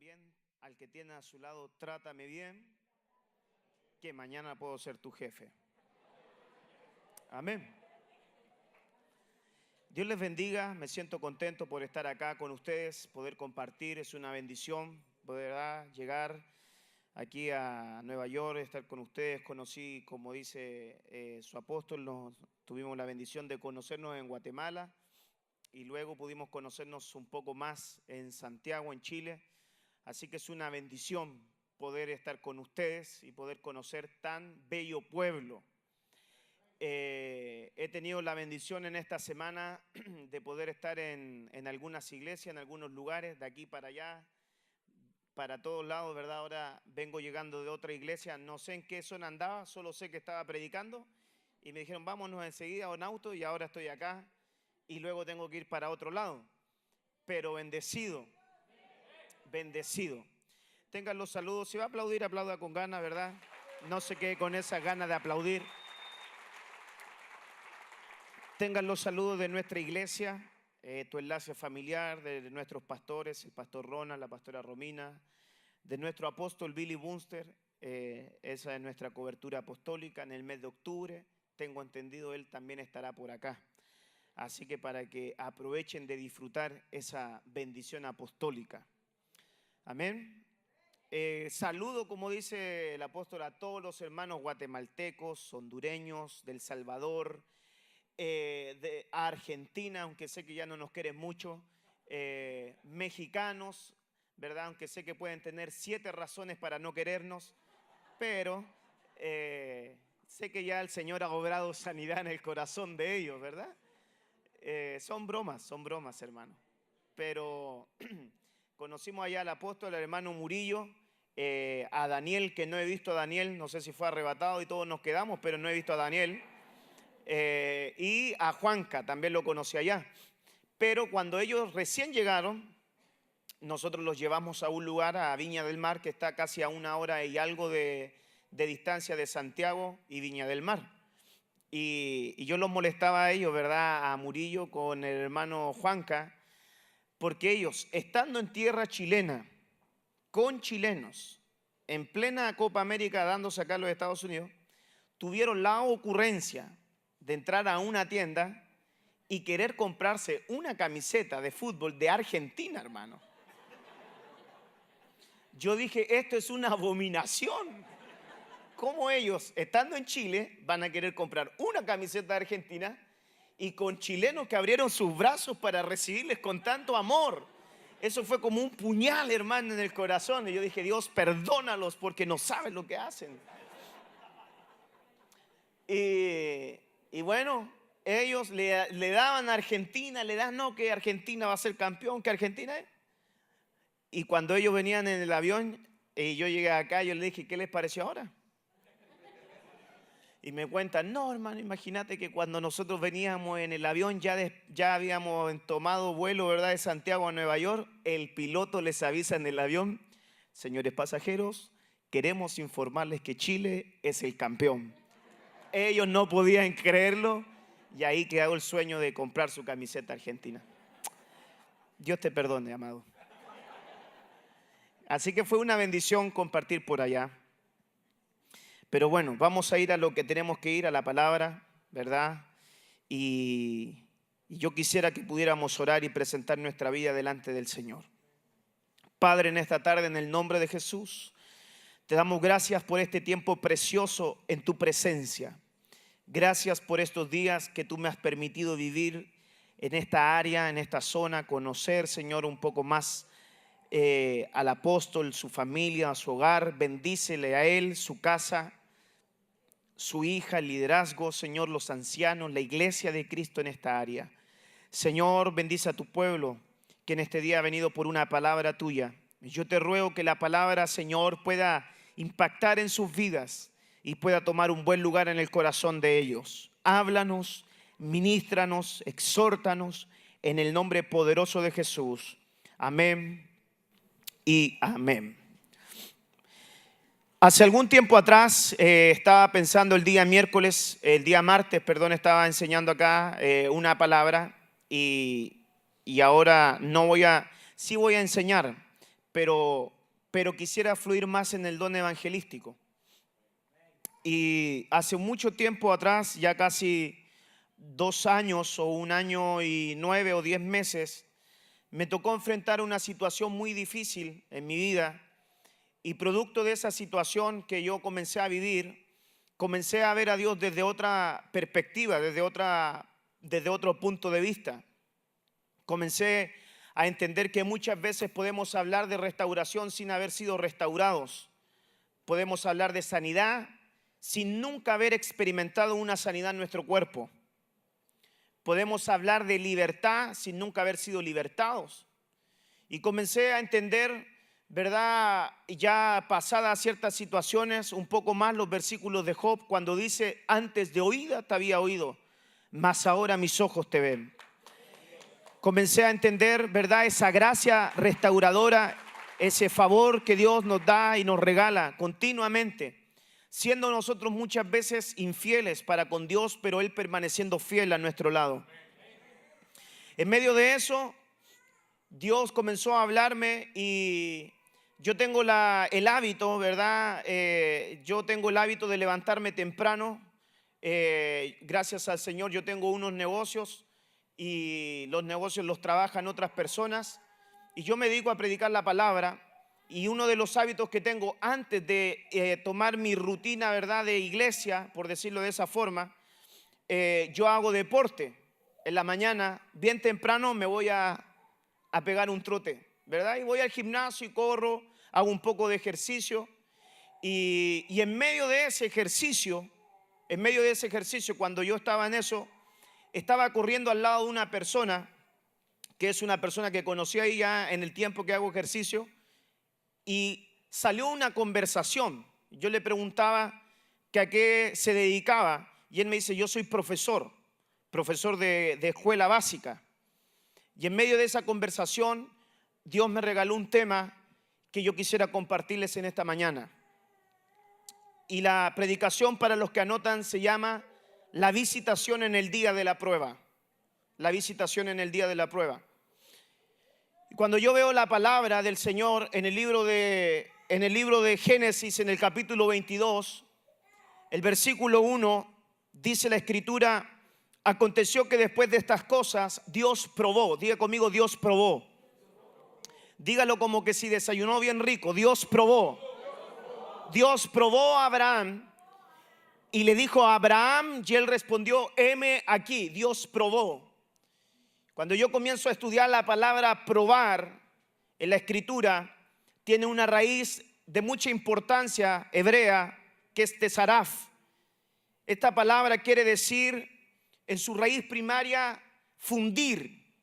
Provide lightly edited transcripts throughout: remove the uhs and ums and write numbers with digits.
también al que tiene a su lado, trátame bien, que mañana puedo ser tu jefe. Amén. Dios les bendiga, me siento contento por estar acá con ustedes, poder compartir, es una bendición, ¿verdad? Llegar aquí a Nueva York, estar con ustedes. Conocí, como dice su apóstol, tuvimos la bendición de conocernos en Guatemala y luego pudimos conocernos un poco más en Santiago, en Chile. Así que es una bendición poder estar con ustedes y poder conocer tan bello pueblo. He tenido la bendición en esta semana de poder estar en algunas iglesias, en algunos lugares, de aquí para allá, para todos lados, ¿verdad? Ahora vengo llegando de otra iglesia, no sé en qué zona andaba, solo sé que estaba predicando y me dijeron vámonos enseguida en auto y ahora estoy acá y luego tengo que ir para otro lado. Pero bendecido, bendecido. Tengan los saludos, si va a aplaudir, aplauda con ganas, ¿verdad? No se quede con esa ganas de aplaudir. Tengan los saludos de nuestra iglesia, tu enlace familiar, de nuestros pastores, el pastor Ronald, la pastora Romina, de nuestro apóstol Billy Bunster. Esa es nuestra cobertura apostólica en el mes de octubre. Tengo entendido, él también estará por acá. Así que para que aprovechen de disfrutar esa bendición apostólica. Amén. Saludo, como dice el apóstol, a todos los hermanos guatemaltecos, hondureños, del Salvador, a Argentina, aunque sé que ya no nos quieren mucho, mexicanos, ¿verdad? Aunque sé que pueden tener 7 razones para no querernos, pero sé que ya el Señor ha obrado sanidad en el corazón de ellos, ¿verdad? Son bromas, hermano. Pero conocimos allá al apóstol, al hermano Murillo, a Daniel, que no he visto a Daniel, no sé si fue arrebatado y todos nos quedamos, pero no he visto a Daniel. Y a Juanca, también lo conocí allá. Pero cuando ellos recién llegaron, nosotros los llevamos a un lugar, a Viña del Mar, que está casi a 1 hora y algo de distancia de Santiago y Viña del Mar. Y yo los molestaba a ellos, ¿verdad? A Murillo con el hermano Juanca, porque ellos, estando en tierra chilena, con chilenos, en plena Copa América dándose acá a los Estados Unidos, tuvieron la ocurrencia de entrar a una tienda y querer comprarse una camiseta de fútbol de Argentina, hermano. Yo dije, esto es una abominación. ¿Cómo ellos, estando en Chile, van a querer comprar una camiseta de Argentina y con chilenos que abrieron sus brazos para recibirles con tanto amor? Eso fue como un puñal, hermano, en el corazón. Y yo dije, Dios, perdónalos porque no saben lo que hacen. Y bueno, ellos le daban a Argentina, le dan, no, que Argentina va a ser campeón, que Argentina es. Y cuando ellos venían en el avión y yo llegué acá, yo le dije, ¿qué les pareció ahora? Y me cuentan, no, hermano, imagínate que cuando nosotros veníamos en el avión, ya habíamos tomado vuelo, ¿verdad?, de Santiago a Nueva York. El piloto les avisa en el avión, señores pasajeros, queremos informarles que Chile es el campeón. Ellos no podían creerlo y ahí quedó el sueño de comprar su camiseta argentina. Dios te perdone, amado. Así que fue una bendición compartir por allá. Pero bueno, vamos a ir a lo que tenemos que ir, a la palabra, ¿verdad? Y yo quisiera que pudiéramos orar y presentar nuestra vida delante del Señor. Padre, en esta tarde, en el nombre de Jesús, te damos gracias por este tiempo precioso en tu presencia. Gracias por estos días que tú me has permitido vivir en esta área, en esta zona, conocer, Señor, un poco más al apóstol, su familia, su hogar. Bendícele a él, su casa, su hija, el liderazgo, Señor, los ancianos, la iglesia de Cristo en esta área. Señor, bendice a tu pueblo que en este día ha venido por una palabra tuya. Yo te ruego que la palabra, Señor, pueda impactar en sus vidas y pueda tomar un buen lugar en el corazón de ellos. Háblanos, ministranos, exhórtanos en el nombre poderoso de Jesús. Amén y amén. Hace algún tiempo atrás estaba pensando el día martes, estaba enseñando acá una palabra y ahora sí voy a enseñar, pero pero quisiera fluir más en el don evangelístico. Y hace mucho tiempo atrás, ya casi 2 años o 1 año y 9 o 10 meses, me tocó enfrentar una situación muy difícil en mi vida, y producto de esa situación que yo comencé a vivir, comencé a ver a Dios desde otra perspectiva, desde otro punto de vista. Comencé a entender que muchas veces podemos hablar de restauración sin haber sido restaurados. Podemos hablar de sanidad sin nunca haber experimentado una sanidad en nuestro cuerpo. Podemos hablar de libertad sin nunca haber sido libertados. Y comencé a entender, ¿verdad?, ya pasadas ciertas situaciones, un poco más los versículos de Job, cuando dice: antes de oída te había oído, mas ahora mis ojos te ven. Comencé a entender, ¿verdad?, esa gracia restauradora, ese favor que Dios nos da y nos regala continuamente, siendo nosotros muchas veces infieles para con Dios, pero Él permaneciendo fiel a nuestro lado. En medio de eso, Dios comenzó a hablarme, y yo tengo el hábito, ¿verdad? Yo tengo el hábito de levantarme temprano. Gracias al Señor yo tengo unos negocios, y los negocios los trabajan otras personas, y yo me dedico a predicar la palabra. Y uno de los hábitos que tengo antes de tomar mi rutina, ¿verdad?, de iglesia, por decirlo de esa forma, yo hago deporte. En la mañana, bien temprano, me voy a pegar un trote, ¿verdad? Y voy al gimnasio y corro, hago un poco de ejercicio. Y en medio de ese ejercicio, cuando yo estaba en eso, estaba corriendo al lado de una persona, que es una persona que conocí ahí ya en el tiempo que hago ejercicio. Y salió una conversación. Yo le preguntaba que a qué se dedicaba, y él me dice: yo soy profesor de escuela básica. Y en medio de esa conversación, Dios me regaló un tema que yo quisiera compartirles en esta mañana. Y la predicación, para los que anotan, se llama la visitación en el día de la prueba. La visitación en el día de la prueba. Cuando yo veo la palabra del Señor en el libro de Génesis, en el capítulo 22, el versículo 1, dice la Escritura: aconteció que después de estas cosas Dios probó. Diga conmigo: Dios probó. Dígalo como que si desayunó bien rico. Dios probó. Dios probó a Abraham y le dijo a Abraham, y él respondió: heme aquí. Dios probó. Cuando yo comienzo a estudiar la palabra probar en la Escritura, tiene una raíz de mucha importancia hebrea, que es tesaraf. Esta palabra quiere decir, en su raíz primaria, fundir,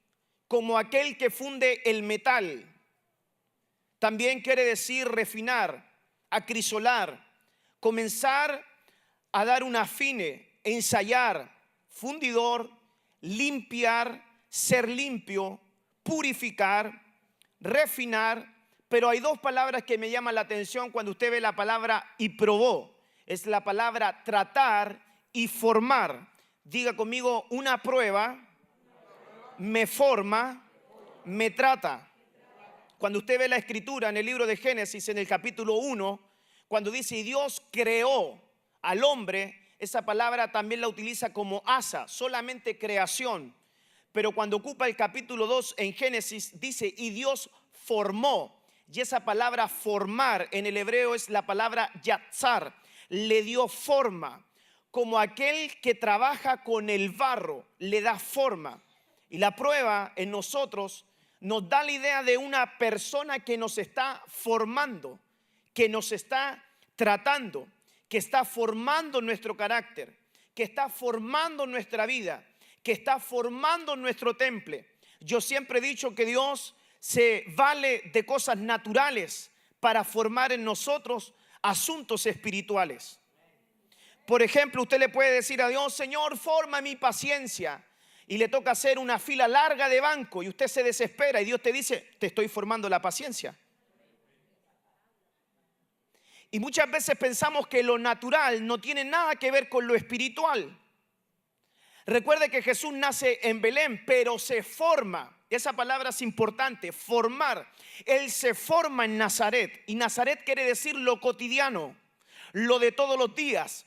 como aquel que funde el metal. También quiere decir refinar, acrisolar, comenzar a dar un afine, ensayar, fundidor, limpiar, ser limpio, purificar, refinar. Pero hay 2 palabras que me llaman la atención cuando usted ve la palabra y probó. Es la palabra tratar y formar. Diga conmigo: una prueba me forma, me trata. Cuando usted ve la Escritura en el libro de Génesis, en el capítulo 1, cuando dice: y Dios creó al hombre, esa palabra también la utiliza como asa, solamente creación. Pero cuando ocupa el capítulo 2 en Génesis, dice: y Dios formó. Y esa palabra formar en el hebreo es la palabra yatzar. Le dio forma, como aquel que trabaja con el barro, le da forma. Y la prueba en nosotros nos da la idea de una persona que nos está formando, que nos está tratando, que está formando nuestro carácter, que está formando nuestra vida, que está formando nuestro temple. Yo siempre he dicho que Dios se vale de cosas naturales para formar en nosotros asuntos espirituales. Por ejemplo, usted le puede decir a Dios: Señor, forma mi paciencia. Y le toca hacer una fila larga de banco y usted se desespera, y Dios te dice: te estoy formando la paciencia. Y muchas veces pensamos que lo natural no tiene nada que ver con lo espiritual. Recuerde que Jesús nace en Belén, pero se forma esa palabra es importante, formar. Él se forma en Nazaret, y Nazaret quiere decir lo cotidiano, lo de todos los días.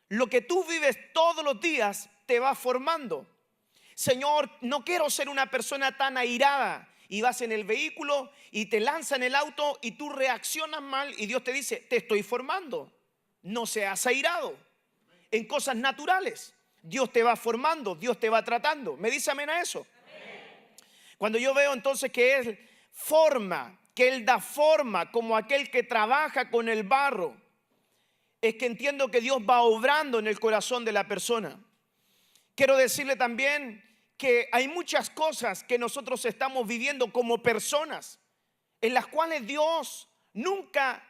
Lo que tú vives todos los días te va formando. Señor, no quiero ser una persona tan airada. Y vas en el vehículo y te lanzan el auto y tú reaccionas mal y Dios te dice, te estoy formando. No seas airado en cosas naturales. Dios te va formando, Dios te va tratando. ¿Me dice amén a eso? Amén. Cuando yo veo entonces que Él forma, que Él da forma como aquel que trabaja con el barro, es que entiendo que Dios va obrando en el corazón de la persona. Quiero decirle también que hay muchas cosas que nosotros estamos viviendo como personas, en las cuales Dios nunca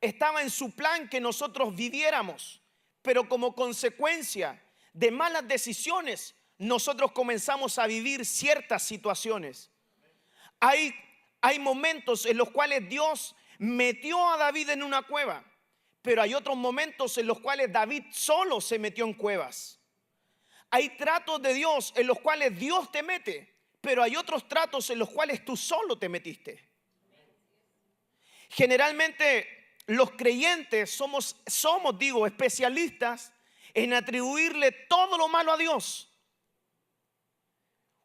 estaba en su plan que nosotros viviéramos, pero como consecuencia de malas decisiones, nosotros comenzamos a vivir ciertas situaciones. Hay momentos en los cuales Dios metió a David en una cueva, pero hay otros momentos en los cuales David solo se metió en cuevas. Hay tratos de Dios en los cuales Dios te mete, pero hay otros tratos en los cuales tú solo te metiste. Generalmente los creyentes somos especialistas en atribuirle todo lo malo a Dios.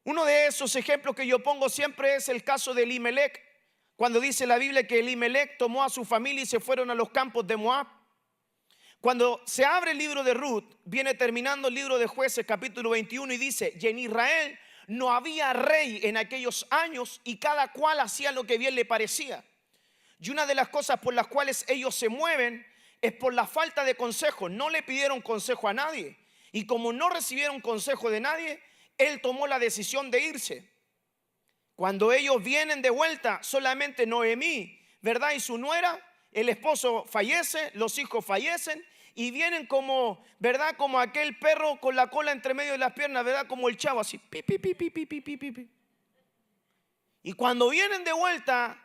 Uno de esos ejemplos que yo pongo siempre es el caso de Elimelec, cuando dice la Biblia que Elimelec tomó a su familia y se fueron a los campos de Moab. Cuando se abre el libro de Ruth, viene terminando el libro de Jueces capítulo 21 y dice, y en Israel no había rey en aquellos años y cada cual hacía lo que bien le parecía. Y una de las cosas por las cuales ellos se mueven es por la falta de consejo. No le pidieron consejo a nadie y como no recibieron consejo de nadie, él tomó la decisión de irse. Cuando ellos vienen de vuelta, solamente Noemí, ¿verdad? Y su nuera, el esposo fallece, los hijos fallecen y vienen como, ¿verdad? Como aquel perro con la cola entre medio de las piernas, ¿verdad? Como el chavo así, pi, pi, pi, pi, pi, pi, pi, pi. Y cuando vienen de vuelta,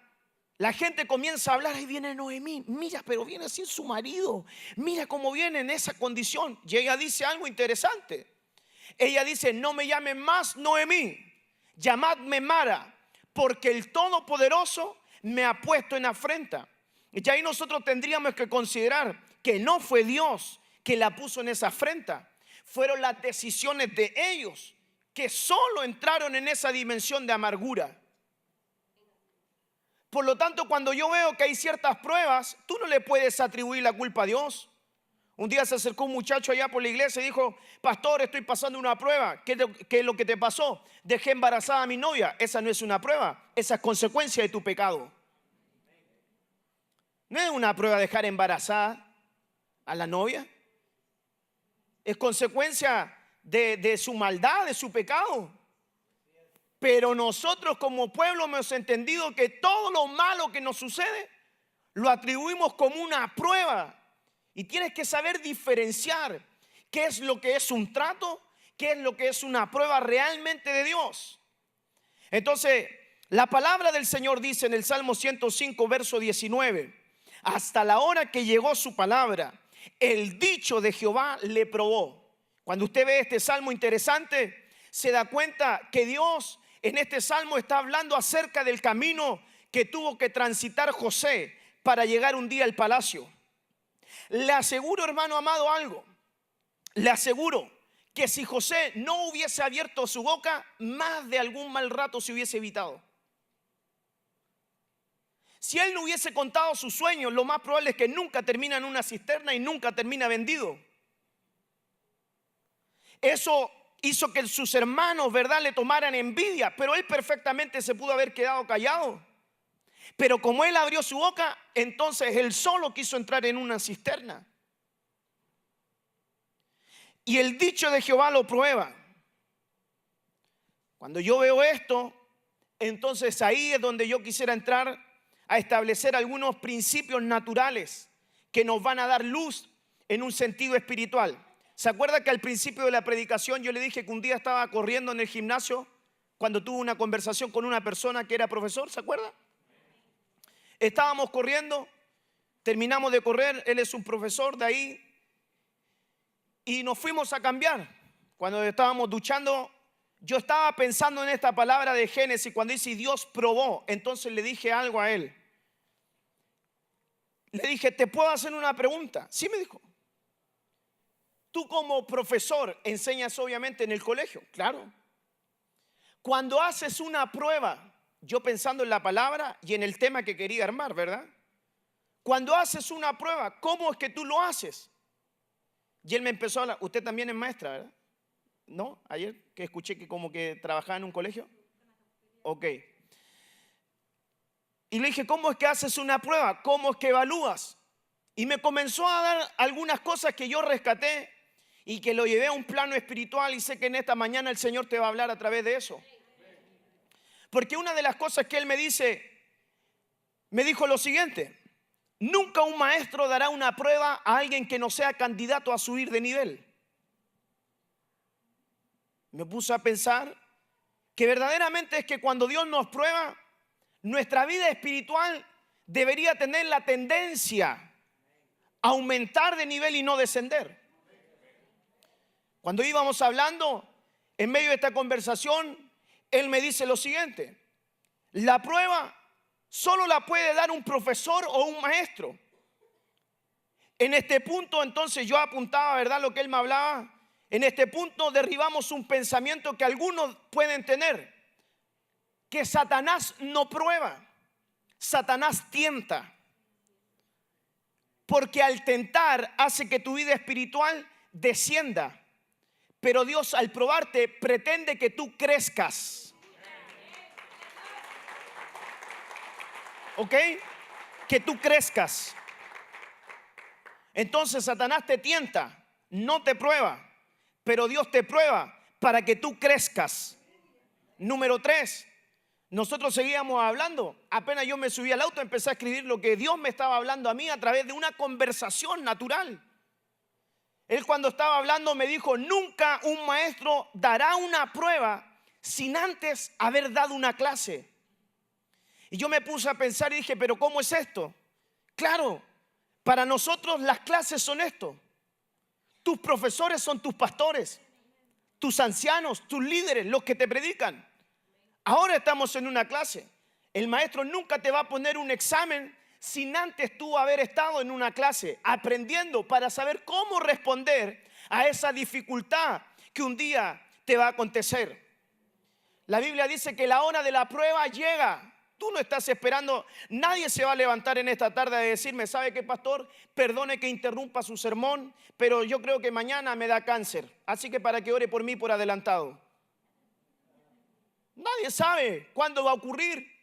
la gente comienza a hablar, ahí viene Noemí, mira, pero viene sin su marido, mira cómo viene en esa condición. Y ella dice algo interesante. Ella dice, no me llamen más Noemí, llamadme Mara, porque el Todopoderoso me ha puesto en afrenta. Y ahí nosotros tendríamos que considerar que no fue Dios que la puso en esa afrenta. Fueron las decisiones de ellos que solo entraron en esa dimensión de amargura. Por lo tanto, cuando yo veo que hay ciertas pruebas, tú no le puedes atribuir la culpa a Dios. Un día se acercó un muchacho allá por la iglesia y dijo, pastor, estoy pasando una prueba. ¿Qué es lo que te pasó? Dejé embarazada a mi novia. Esa no es una prueba, esa es consecuencia de tu pecado. No es una prueba dejar embarazada a la novia. Es consecuencia de su maldad, de su pecado. Pero nosotros como pueblo hemos entendido que todo lo malo que nos sucede lo atribuimos como una prueba. Y tienes que saber diferenciar qué es lo que es un trato, qué es lo que es una prueba realmente de Dios. Entonces, la palabra del Señor dice en el Salmo 105, verso 19, hasta la hora que llegó su palabra, el dicho de Jehová le probó. Cuando usted ve este salmo interesante, se da cuenta que Dios en este salmo está hablando acerca del camino que tuvo que transitar José para llegar un día al palacio. Le aseguro, hermano amado, algo. Le aseguro que si José no hubiese abierto su boca, más de algún mal rato se hubiese evitado. Si él no hubiese contado sus sueños, lo más probable es que nunca termina en una cisterna y nunca termina vendido. Eso hizo que sus hermanos, ¿verdad?, le tomaran envidia, pero él perfectamente se pudo haber quedado callado. Pero como él abrió su boca, entonces él solo quiso entrar en una cisterna. Y el dicho de Jehová lo prueba. Cuando yo veo esto, entonces ahí es donde yo quisiera entrar a establecer algunos principios naturales que nos van a dar luz en un sentido espiritual. ¿Se acuerda que al principio de la predicación yo le dije que un día estaba corriendo en el gimnasio cuando tuve una conversación con una persona que era profesor? ¿Se acuerda? Estábamos corriendo, terminamos de correr, él es un profesor de ahí y nos fuimos a cambiar. Cuando estábamos duchando, Yo estaba pensando en esta palabra de Génesis cuando dice Dios probó. Entonces le dije algo a él. Le dije, ¿te puedo hacer una pregunta? Sí, me dijo. Tú como profesor enseñas obviamente en el colegio, claro. Cuando haces una prueba, yo pensando en la palabra y en el tema que quería armar, ¿verdad? Cuando haces una prueba, ¿cómo es que tú lo haces? Y él me empezó a hablar. Usted también es maestra, ¿verdad? ¿No? Ayer que escuché que como que trabajaba en un colegio. Ok. Y le dije, ¿cómo es que haces una prueba? ¿Cómo es que evalúas? Y me comenzó a dar algunas cosas que yo rescaté y que lo llevé a un plano espiritual, y sé que en esta mañana el Señor te va a hablar a través de eso. Porque una de las cosas que él me dijo lo siguiente: nunca un maestro dará una prueba a alguien que no sea candidato a subir de nivel. Me puse a pensar que verdaderamente es que cuando Dios nos prueba, nuestra vida espiritual debería tener la tendencia a aumentar de nivel y no descender. Cuando íbamos hablando, en medio de esta conversación, él me dice lo siguiente: la prueba solo la puede dar un profesor o un maestro. En este punto entonces yo apuntaba, ¿verdad?, lo que él me hablaba. En este punto derribamos un pensamiento que algunos pueden tener, que Satanás no prueba, Satanás tienta. Porque al tentar hace que tu vida espiritual descienda. Pero Dios al probarte pretende que tú crezcas. ¿Ok? Que tú crezcas. Entonces Satanás te tienta, no te prueba, pero Dios te prueba para que tú crezcas. Número 3, nosotros seguíamos hablando. Apenas yo me subí al auto, empecé a escribir lo que Dios me estaba hablando a mí a través de una conversación natural. Él cuando estaba hablando me dijo, nunca un maestro dará una prueba sin antes haber dado una clase. Y yo me puse a pensar y dije, pero ¿cómo es esto? Claro, para nosotros las clases son esto. Tus profesores son tus pastores, tus ancianos, tus líderes, los que te predican. Ahora estamos en una clase. El maestro nunca te va a poner un examen sin antes tú haber estado en una clase aprendiendo para saber cómo responder a esa dificultad que un día te va a acontecer. La Biblia dice que la hora de la prueba llega. Tú no estás esperando. Nadie se va a levantar en esta tarde a decirme, ¿sabe qué, pastor? Perdone que interrumpa su sermón, pero yo creo que mañana me da cáncer, así que para que ore por mí por adelantado. Nadie sabe cuándo va a ocurrir.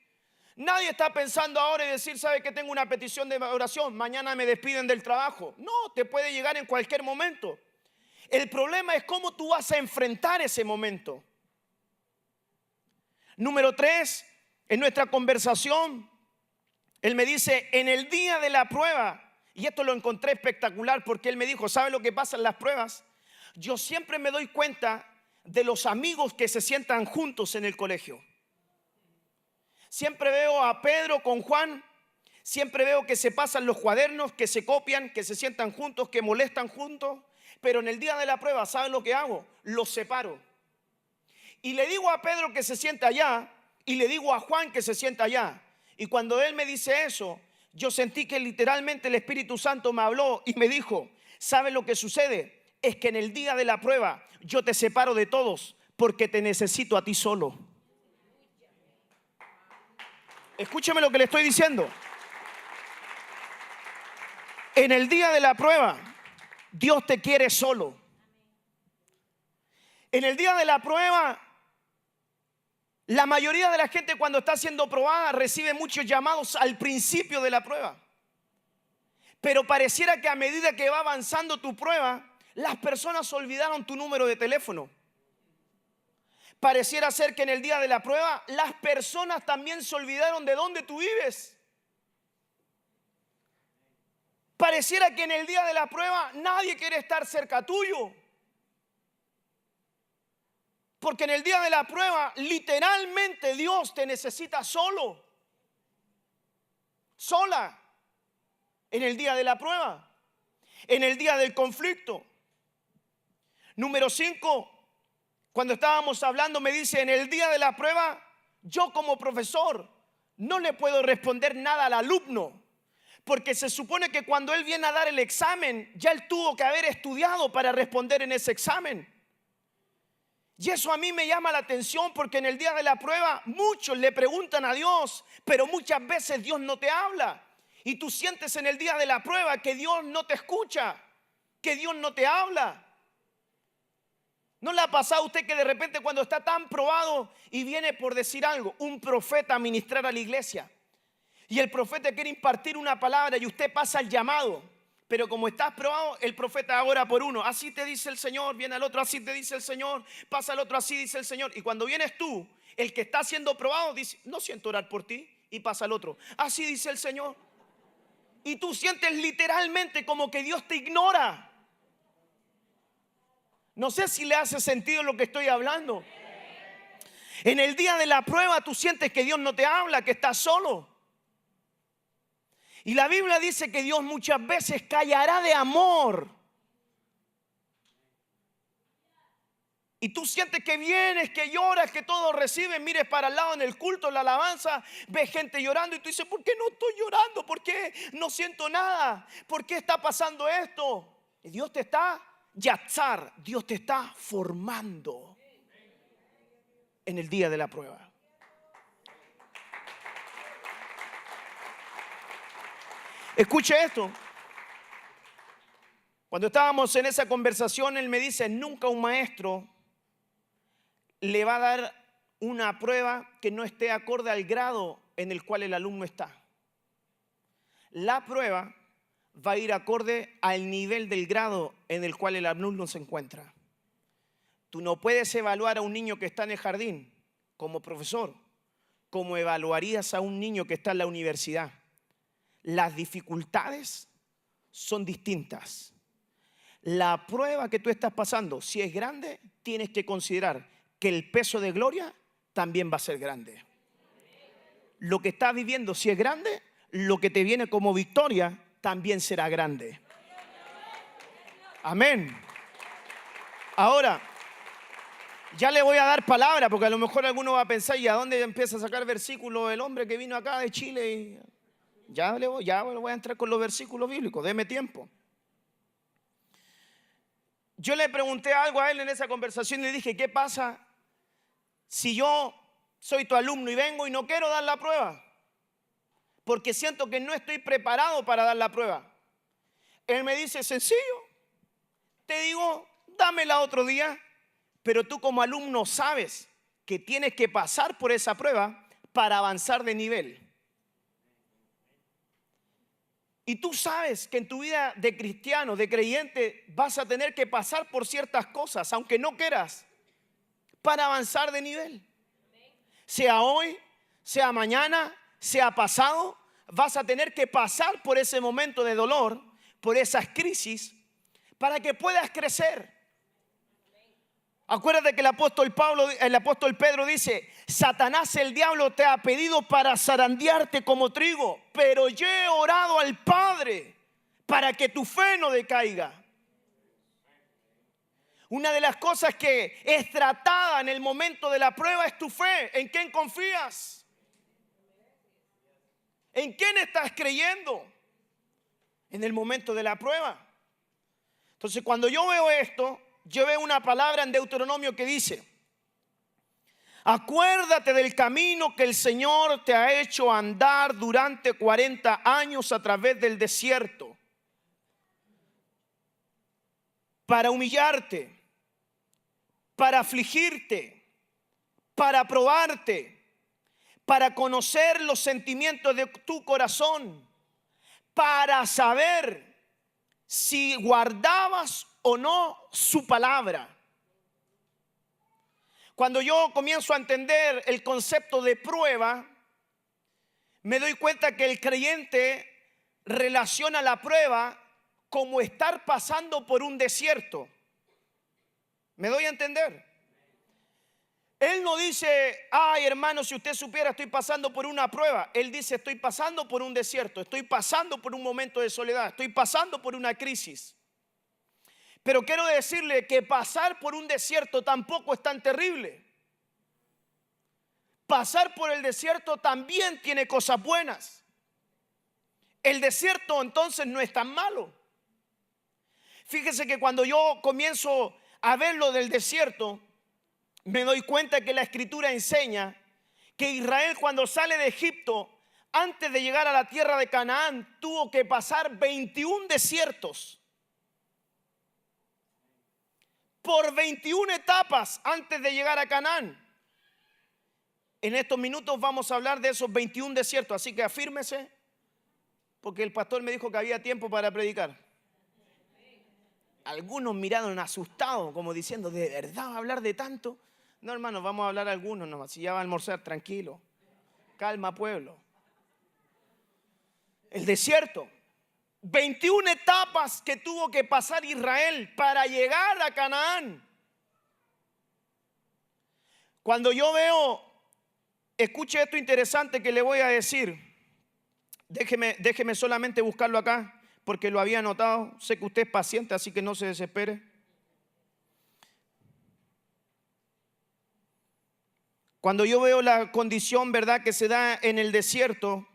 Nadie está pensando ahora y decir, ¿sabe que tengo una petición de oración? Mañana me despiden del trabajo. No, te puede llegar en cualquier momento. El problema es cómo tú vas a enfrentar ese momento. Número 3, en nuestra conversación, él me dice, en el día de la prueba, y esto lo encontré espectacular porque él me dijo, ¿sabe lo que pasa en las pruebas? Yo siempre me doy cuenta de los amigos que se sientan juntos en el colegio. Siempre veo a Pedro con Juan, siempre veo que se pasan los cuadernos, que se copian, que se sientan juntos, que molestan juntos. Pero en el día de la prueba, ¿saben lo que hago? Los separo. Y le digo a Pedro que se sienta allá y le digo a Juan que se sienta allá. Y cuando él me dice eso, yo sentí que literalmente el Espíritu Santo me habló y me dijo, ¿sabes lo que sucede? Es que en el día de la prueba yo te separo de todos porque te necesito a ti solo. Escúcheme lo que le estoy diciendo. En el día de la prueba, Dios te quiere solo. En el día de la prueba, la mayoría de la gente cuando está siendo probada recibe muchos llamados al principio de la prueba. Pero pareciera que a medida que va avanzando tu prueba, las personas olvidaron tu número de teléfono. Pareciera ser que en el día de la prueba las personas también se olvidaron de dónde tú vives. Pareciera que en el día de la prueba nadie quiere estar cerca tuyo. Porque en el día de la prueba literalmente Dios te necesita solo. Sola. En el día de la prueba. En el día del conflicto. Número 5. cuando estábamos hablando, me dice, en el día de la prueba, yo como profesor no le puedo responder nada al alumno, porque se supone que cuando él viene a dar el examen, ya él tuvo que haber estudiado para responder en ese examen. Y eso a mí me llama la atención, porque en el día de la prueba muchos le preguntan a Dios, pero muchas veces Dios no te habla. Y tú sientes en el día de la prueba que Dios no te escucha, que Dios no te habla. ¿No le ha pasado a usted que de repente cuando está tan probado y viene, por decir algo, un profeta a ministrar a la iglesia, y el profeta quiere impartir una palabra y usted pasa el llamado, pero como estás probado, el profeta ora por uno, así te dice el Señor, viene al otro, así te dice el Señor, pasa al otro, así dice el Señor, y cuando vienes tú, el que está siendo probado dice, no siento orar por ti, y pasa al otro, así dice el Señor, y tú sientes literalmente como que Dios te ignora. No sé si le hace sentido lo que estoy hablando. En el día de la prueba tú sientes que Dios no te habla, que estás solo. Y la Biblia dice que Dios muchas veces callará de amor. Y tú sientes que vienes, que lloras, que todos reciben, mires para el lado en el culto, en la alabanza, ves gente llorando y tú dices, ¿por qué no estoy llorando? ¿Por qué no siento nada? ¿Por qué está pasando esto? Y Dios te está yatzar, Dios te está formando en el día de la prueba. Escuche esto. Cuando estábamos en esa conversación, él me dice, nunca un maestro le va a dar una prueba que no esté acorde al grado en el cual el alumno está. La prueba va a ir acorde al nivel del grado en el cual el alumno se encuentra. Tú no puedes evaluar a un niño que está en el jardín como profesor, como evaluarías a un niño que está en la universidad. Las dificultades son distintas. La prueba que tú estás pasando, si es grande, tienes que considerar que el peso de gloria también va a ser grande. Lo que estás viviendo, si es grande, lo que te viene como victoria también será grande. Amén. Ahora, ya le voy a dar palabra, porque a lo mejor alguno va a pensar, ¿y a dónde empieza a sacar versículos el hombre que vino acá de Chile? Ya voy a entrar con los versículos bíblicos, deme tiempo. Yo le pregunté algo a él en esa conversación y le dije, ¿qué pasa si yo soy tu alumno y vengo y no quiero dar la prueba? Porque siento que no estoy preparado para dar la prueba. Él me dice, sencillo, te digo, dámela otro día, pero tú como alumno sabes que tienes que pasar por esa prueba para avanzar de nivel. Y tú sabes que en tu vida de cristiano, de creyente, vas a tener que pasar por ciertas cosas, aunque no quieras, para avanzar de nivel. Sea hoy, sea mañana, sea pasado, vas a tener que pasar por ese momento de dolor, por esas crisis, para que puedas crecer. Acuérdate que el apóstol Pedro dice, Satanás, el diablo, te ha pedido para zarandearte como trigo, pero yo he orado al Padre para que tu fe no decaiga. Una de las cosas que es tratada en el momento de la prueba es tu fe. ¿En quién confías? ¿En quién estás creyendo? En el momento de la prueba. Entonces, cuando yo veo esto, yo veo una palabra en Deuteronomio que dice, acuérdate del camino que el Señor te ha hecho andar durante 40 años a través del desierto, para humillarte, para afligirte, para probarte, para conocer los sentimientos de tu corazón, para saber si guardabas o no su palabra. Cuando yo comienzo a entender el concepto de prueba, me doy cuenta que el creyente relaciona la prueba como estar pasando por un desierto. ¿Me doy a entender? Él no dice, ay hermano, si usted supiera, estoy pasando por una prueba. Él dice, estoy pasando por un desierto, estoy pasando por un momento de soledad, estoy pasando por una crisis. Pero quiero decirle que pasar por un desierto tampoco es tan terrible. Pasar por el desierto también tiene cosas buenas. El desierto entonces no es tan malo. Fíjese que cuando yo comienzo a ver lo del desierto, me doy cuenta que la Escritura enseña que Israel, cuando sale de Egipto, antes de llegar a la tierra de Canaán, tuvo que pasar 21 desiertos. Por 21 etapas antes de llegar a Canaán. En estos minutos vamos a hablar de esos 21 desiertos, así que afírmese, porque el pastor me dijo que había tiempo para predicar. Algunos miraron asustados, como diciendo, ¿de verdad va a hablar de tanto? No, hermanos, vamos a hablar algunos nomás. Si ya va a almorzar, tranquilo. Calma, pueblo. El desierto. 21 etapas que tuvo que pasar Israel para llegar a Canaán. Cuando yo veo, escuche esto interesante que le voy a decir. Déjeme solamente buscarlo acá, porque lo había anotado. Sé que usted es paciente, así que no se desespere. Cuando yo veo la condición, ¿verdad?, que se da en el desierto,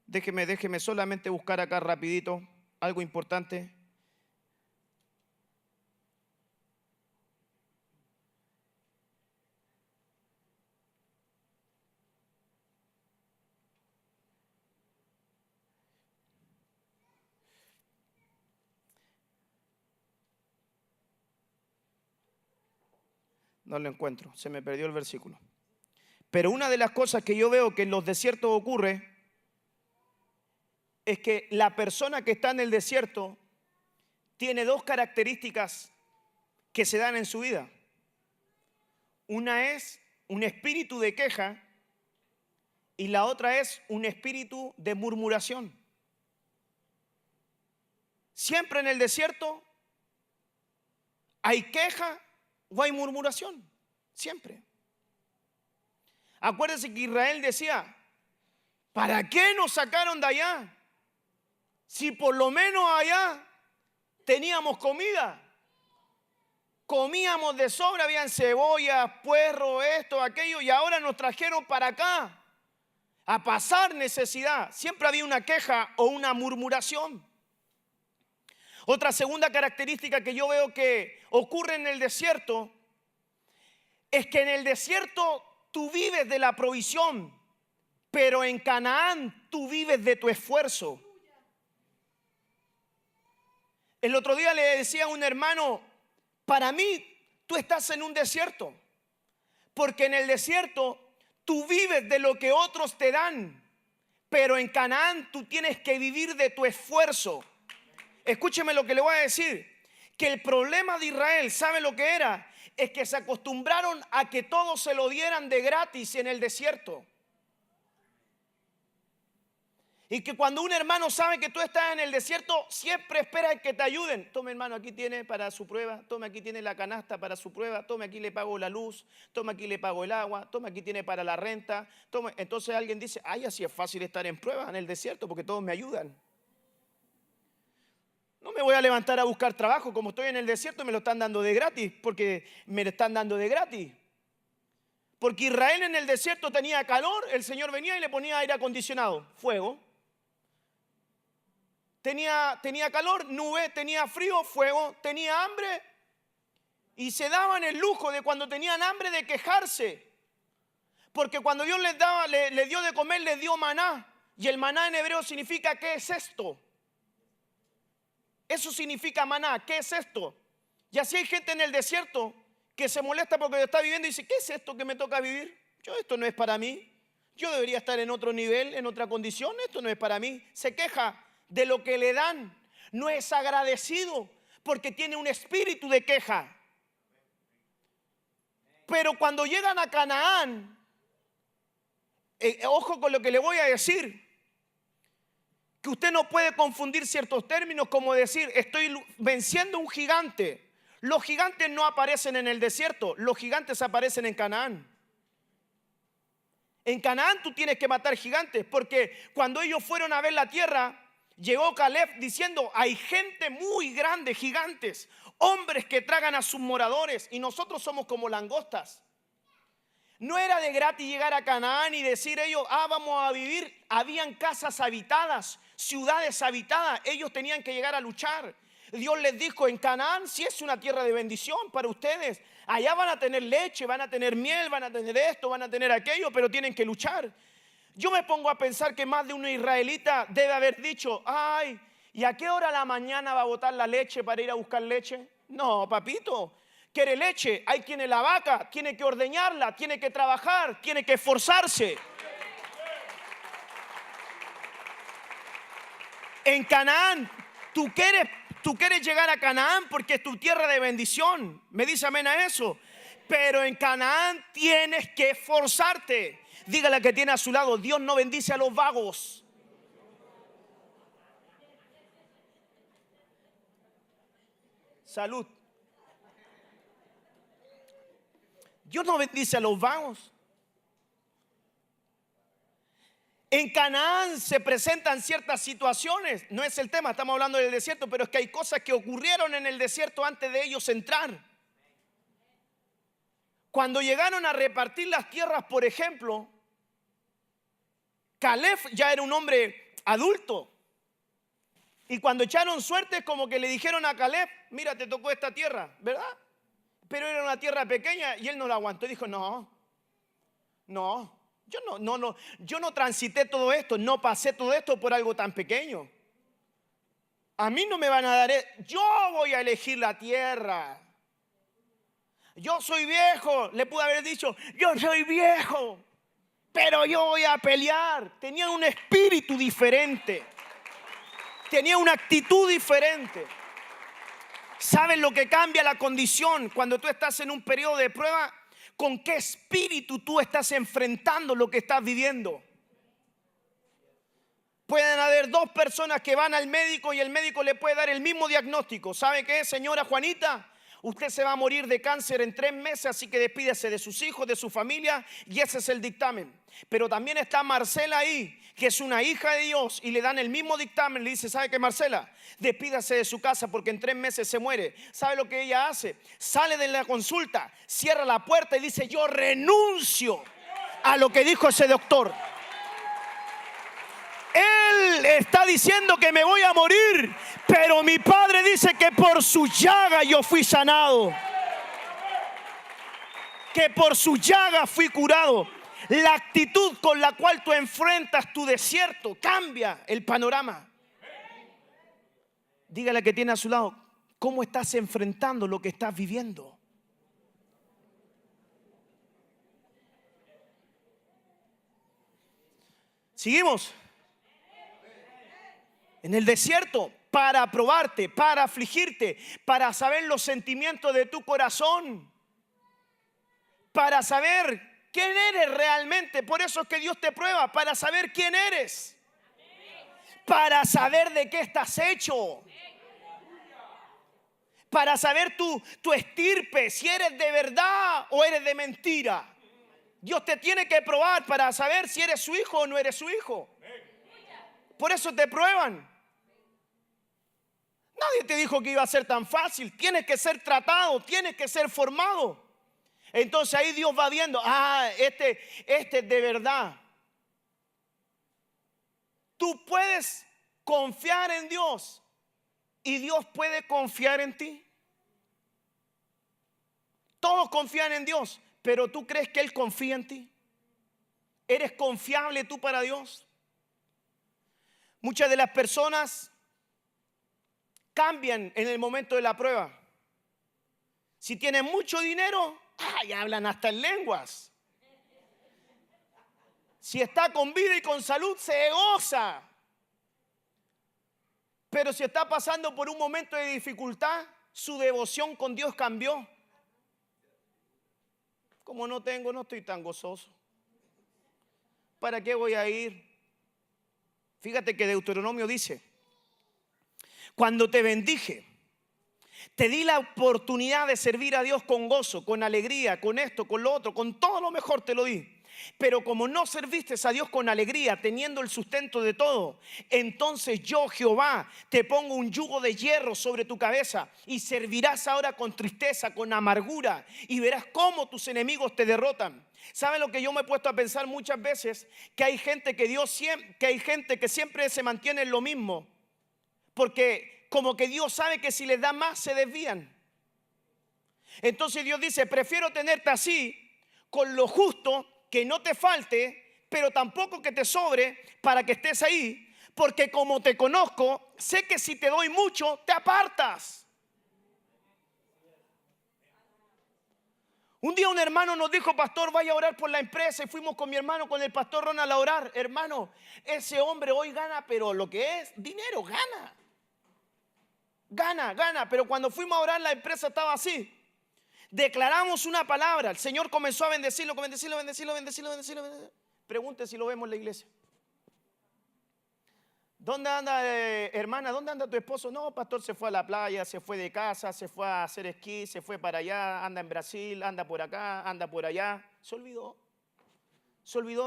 déjeme solamente buscar acá rapidito algo importante. No lo encuentro, se me perdió el versículo. Pero una de las cosas que yo veo que en los desiertos ocurre es que la persona que está en el desierto tiene dos características que se dan en su vida. Una es un espíritu de queja y la otra es un espíritu de murmuración. Siempre en el desierto hay queja o hay murmuración, siempre. Acuérdense que Israel decía, ¿para qué nos sacaron de allá? Si por lo menos allá teníamos comida. Comíamos de sobra, habían cebollas, puerro, esto, aquello, y ahora nos trajeron para acá a pasar necesidad. Siempre había una queja o una murmuración. Otra segunda característica que yo veo que ocurre en el desierto es que en el desierto tú vives de la provisión, pero en Canaán tú vives de tu esfuerzo. El otro día le decía a un hermano, para mí tú estás en un desierto, porque en el desierto tú vives de lo que otros te dan, pero en Canaán tú tienes que vivir de tu esfuerzo. Escúcheme lo que le voy a decir, que el problema de Israel, ¿sabe lo que era? Es que se acostumbraron a que todo se lo dieran de gratis en el desierto. Y que cuando un hermano sabe que tú estás en el desierto, siempre espera que te ayuden. Tome, hermano, aquí tiene para su prueba. Tome, aquí tiene la canasta para su prueba. Tome, aquí le pago la luz. Tome, aquí le pago el agua. Tome, aquí tiene para la renta. Tome. Entonces alguien dice, ay, así es fácil estar en prueba en el desierto porque todos me ayudan. No me voy a levantar a buscar trabajo. Como estoy en el desierto me lo están dando de gratis, porque me lo están dando de gratis. Porque Israel en el desierto tenía calor, el Señor venía y le ponía aire acondicionado, fuego. Tenía calor, nube, tenía frío, fuego, tenía hambre. Y se daban el lujo de cuando tenían hambre de quejarse. Porque cuando Dios les daba, les dio de comer, les dio maná. Y el maná en hebreo significa, ¿qué es esto? Eso significa maná, ¿qué es esto? Y así hay gente en el desierto que se molesta porque está viviendo y dice, ¿qué es esto que me toca vivir? Esto no es para mí. Yo debería estar en otro nivel, en otra condición. Esto no es para mí. Se queja de lo que le dan. No es agradecido porque tiene un espíritu de queja. Pero cuando llegan a Canaán, ojo con lo que le voy a decir, que usted no puede confundir ciertos términos como decir, estoy venciendo un gigante. Los gigantes no aparecen en el desierto, los gigantes aparecen en Canaán. En Canaán tú tienes que matar gigantes, porque cuando ellos fueron a ver la tierra, Llegó Caleb diciendo, hay gente muy grande, gigantes, hombres que tragan a sus moradores y nosotros somos como langostas. No era de gratis llegar a Canaán y decir ellos, vamos a vivir. Habían casas habitadas, ciudades habitadas. Ellos tenían que llegar a luchar. Dios les dijo, en Canaán sí es una tierra de bendición para ustedes. Allá van a tener leche, van a tener miel, van a tener esto, van a tener aquello, pero tienen que luchar. Yo me pongo a pensar que más de un israelita debe haber dicho, ay, ¿y a qué hora de la mañana va a botar la leche para ir a buscar leche? No, papito, quiere leche, hay quien en la vaca, tiene que ordeñarla, tiene que trabajar, tiene que esforzarse. En Canaán, tú quieres llegar a Canaán porque es tu tierra de bendición. Me dice amén a eso. Pero en Canaán tienes que esforzarte. Dígale que tiene a su lado, Dios no bendice a los vagos. Salud. Dios no bendice a los vagos. En Canaán se presentan ciertas situaciones. No es el tema, estamos hablando del desierto, pero es que hay cosas que ocurrieron en el desierto antes de ellos entrar. Cuando llegaron a repartir las tierras, por ejemplo, Caleb ya era un hombre adulto. Y cuando echaron suerte, como que le dijeron a Caleb, mira, te tocó esta tierra, ¿verdad? Pero era una tierra pequeña y él no la aguantó y dijo, yo no transité todo esto, no pasé todo esto por algo tan pequeño. A mí no me van a dar, yo voy a elegir la tierra. Yo soy viejo, le pude haber dicho, yo soy viejo, pero yo voy a pelear. Tenía un espíritu diferente, tenía una actitud diferente. ¿Saben lo que cambia la condición cuando tú estás en un periodo de prueba? ¿Con qué espíritu tú estás enfrentando lo que estás viviendo? Pueden haber dos personas que van al médico y el médico le puede dar el mismo diagnóstico. ¿Sabe qué, señora Juanita? Usted se va a morir de cáncer en 3 meses, así que despídese de sus hijos, de su familia, y ese es el dictamen. Pero también está Marcela ahí, que es una hija de Dios, y le dan el mismo dictamen. Le dice, ¿sabe qué, Marcela? Despídase de su casa porque en 3 meses se muere. ¿Sabe lo que ella hace? Sale de la consulta, cierra la puerta y dice, yo renuncio a lo que dijo ese doctor. Él está diciendo que me voy a morir, pero mi padre dice que por su llaga yo fui sanado, que por su llaga fui curado. La actitud con la cual tú enfrentas tu desierto cambia el panorama. Dígale que tiene a su lado, ¿cómo estás enfrentando lo que estás viviendo? Seguimos. En el desierto, para probarte, para afligirte, para saber los sentimientos de tu corazón, para saber quién eres realmente. Por eso es que Dios te prueba, para saber quién eres, para saber de qué estás hecho, para saber tu estirpe, si eres de verdad o eres de mentira. Dios te tiene que probar para saber si eres su hijo o no eres su hijo. Por eso te prueban. Nadie te dijo que iba a ser tan fácil. Tienes que ser tratado, tienes que ser formado. Entonces ahí Dios va viendo, este es de verdad. Tú puedes confiar en Dios y Dios puede confiar en ti. Todos confían en Dios, pero ¿tú crees que Él confía en ti? ¿Eres confiable tú para Dios? Muchas de las personas cambian en el momento de la prueba. Si tienen mucho dinero, ya hablan hasta en lenguas. Si está con vida y con salud, se goza. Pero si está pasando por un momento de dificultad, su devoción con Dios cambió. Como no estoy tan gozoso. ¿Para qué voy a ir? Fíjate que Deuteronomio dice, cuando te bendije, Te di la oportunidad de servir a Dios con gozo, con alegría, con esto, con lo otro, con todo lo mejor te lo di. Pero como no serviste a Dios con alegría, teniendo el sustento de todo, entonces yo, Jehová, te pongo un yugo de hierro sobre tu cabeza y servirás ahora con tristeza, con amargura, y verás cómo tus enemigos te derrotan. ¿Saben lo que yo me he puesto a pensar muchas veces? Que hay gente que siempre se mantiene en lo mismo, porque como que Dios sabe que si les da más se desvían. Entonces Dios dice: prefiero tenerte así, con lo justo, que no te falte, pero tampoco que te sobre, para que estés ahí, porque como te conozco, sé que si te doy mucho, te apartas. Un día un hermano nos dijo: pastor, vaya a orar por la empresa. Y fuimos con mi hermano, con el pastor Ronald, a orar. Hermano, ese hombre hoy gana, pero lo que es dinero, gana. Pero cuando fuimos a orar, la empresa estaba así. Declaramos una palabra, el Señor comenzó a bendecirlo. Pregunte si lo vemos en la iglesia. ¿Dónde anda, hermana? ¿Dónde anda tu esposo? No, pastor, se fue a la playa, se fue de casa, se fue a hacer esquí, se fue para allá, anda en Brasil, anda por acá, anda por allá. Se olvidó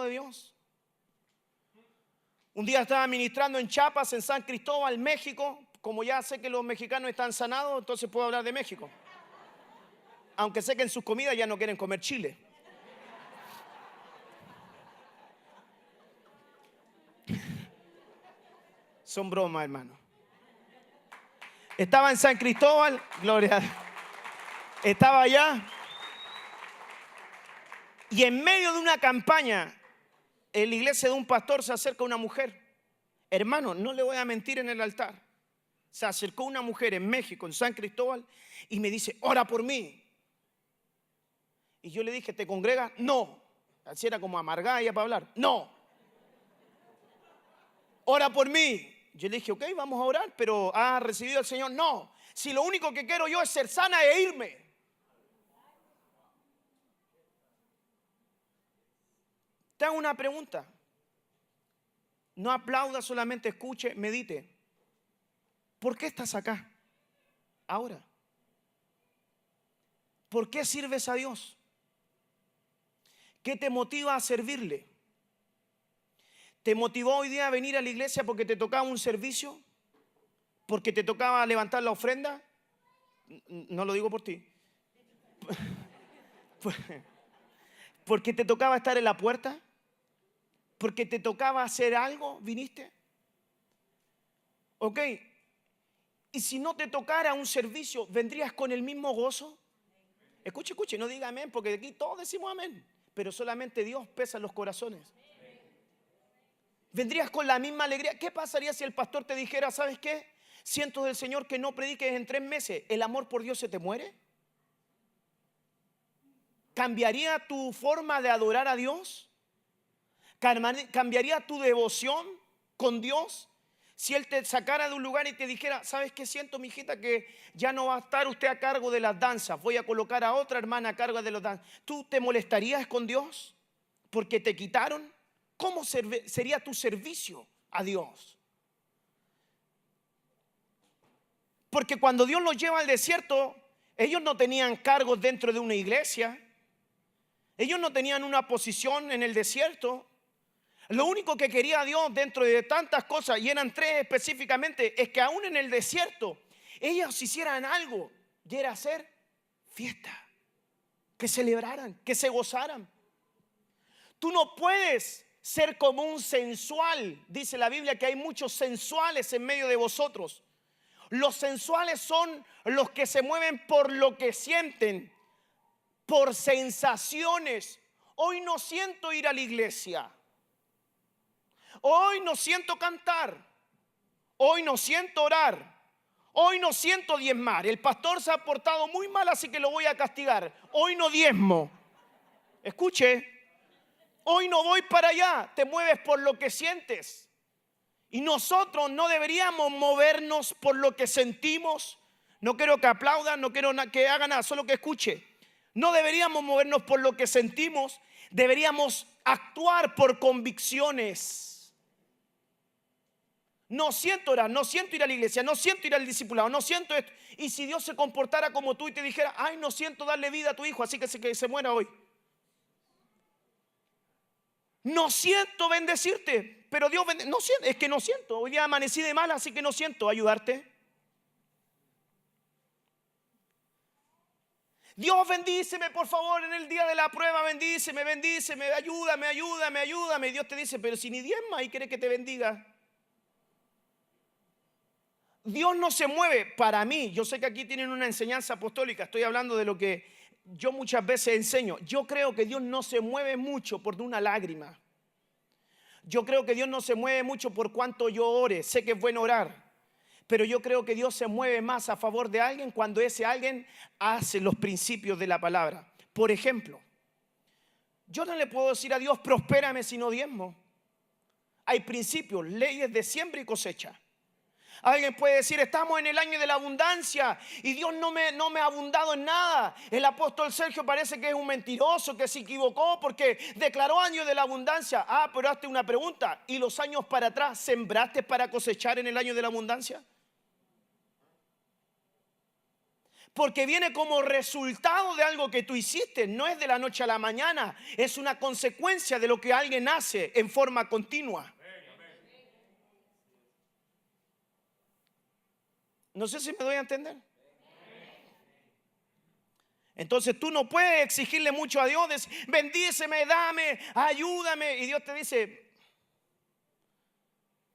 de Dios. Un día estaba ministrando en Chiapas, en San Cristóbal, México. Como ya sé que los mexicanos están sanados, entonces puedo hablar de México. Aunque sé que en sus comidas ya no quieren comer chile. Son bromas, hermano. Estaba en San Cristóbal, gloria a Dios. Estaba allá. Y en medio de una campaña, en la iglesia de un pastor, se acerca una mujer. Hermano, no le voy a mentir, en el altar se acercó una mujer en México, en San Cristóbal, y me dice: ora por mí. Y yo le dije: ¿te congregas? No. Así era como amargada ella para hablar. No. Ora por mí. Yo le dije: ok, vamos a orar, pero ¿has recibido al Señor? No. Si lo único que quiero yo es ser sana e irme. Te hago una pregunta. No aplauda, solamente escuche, medite. ¿Por qué estás acá ahora? ¿Por qué sirves a Dios? ¿Qué te motiva a servirle? ¿Te motivó hoy día a venir a la iglesia porque te tocaba un servicio? ¿Porque te tocaba levantar la ofrenda? No lo digo por ti. ¿Porque te tocaba estar en la puerta? ¿Porque te tocaba hacer algo? ¿Viniste? Ok. ¿Y si no te tocara un servicio, vendrías con el mismo gozo? Escuche, no diga amén, porque aquí todos decimos amén, pero solamente Dios pesa los corazones. ¿Vendrías con la misma alegría? ¿Qué pasaría si el pastor te dijera: ¿sabes qué? Siento del Señor que no prediques en 3 meses. ¿El amor por Dios se te muere? ¿Cambiaría tu forma de adorar a Dios? ¿Cambiaría tu devoción con Dios? Si Él te sacara de un lugar y te dijera: ¿sabes qué? Siento, mi hijita, que ya no va a estar usted a cargo de las danzas, voy a colocar a otra hermana a cargo de las danzas. ¿Tú te molestarías con Dios porque te quitaron? ¿Cómo sería tu servicio a Dios? Porque cuando Dios los lleva al desierto, ellos no tenían cargos dentro de una iglesia. Ellos no tenían una posición en el desierto. Lo único que quería Dios, dentro de tantas cosas, y eran 3 específicamente, es que aún en el desierto ellos hicieran algo, y era hacer fiesta, que celebraran, que se gozaran. Tú no puedes ser como un sensual. Dice la Biblia que hay muchos sensuales en medio de vosotros. Los sensuales son los que se mueven por lo que sienten, por sensaciones. Hoy no siento ir a la iglesia. Hoy no siento cantar. Hoy no siento orar. Hoy no siento diezmar. El pastor se ha portado muy mal, así que lo voy a castigar. Hoy no diezmo. Escuche. Hoy no voy para allá. Te mueves por lo que sientes. Y nosotros no deberíamos movernos por lo que sentimos. No quiero que aplaudan, no quiero que hagan nada, solo que escuche. No deberíamos movernos por lo que sentimos. Deberíamos actuar por convicciones. No siento orar, no siento ir a la iglesia, no siento ir al discipulado, no siento esto. Y si Dios se comportara como tú y te dijera, ay, no siento darle vida a tu hijo, así que se muera hoy. No siento bendecirte, pero Dios no siento, es que no siento. Hoy día amanecí de mal, así que no siento ayudarte. Dios, bendíceme, por favor, en el día de la prueba, bendíceme, ayúdame. Y Dios te dice, pero si ni diezma y quiere que te bendiga. Dios no se mueve para mí. Yo sé que aquí tienen una enseñanza apostólica. Estoy hablando de lo que yo muchas veces enseño. Yo creo que Dios no se mueve mucho por una lágrima. Yo creo que Dios no se mueve mucho por cuánto yo ore. Sé que es bueno orar. Pero yo creo que Dios se mueve más a favor de alguien cuando ese alguien hace los principios de la palabra. Por ejemplo, yo no le puedo decir a Dios, prospérame si no diezmo. Hay principios, leyes de siembra y cosecha. Alguien puede decir, estamos en el año de la abundancia y Dios no me ha abundado en nada. El apóstol Sergio parece que es un mentiroso, que se equivocó porque declaró año de la abundancia. Ah, pero hazte una pregunta. ¿Y los años para atrás sembraste para cosechar en el año de la abundancia? Porque viene como resultado de algo que tú hiciste. No es de la noche a la mañana. Es una consecuencia de lo que alguien hace en forma continua. No sé si me doy a entender. Entonces tú no puedes exigirle mucho a Dios. Bendíceme, dame, ayúdame. Y Dios te dice...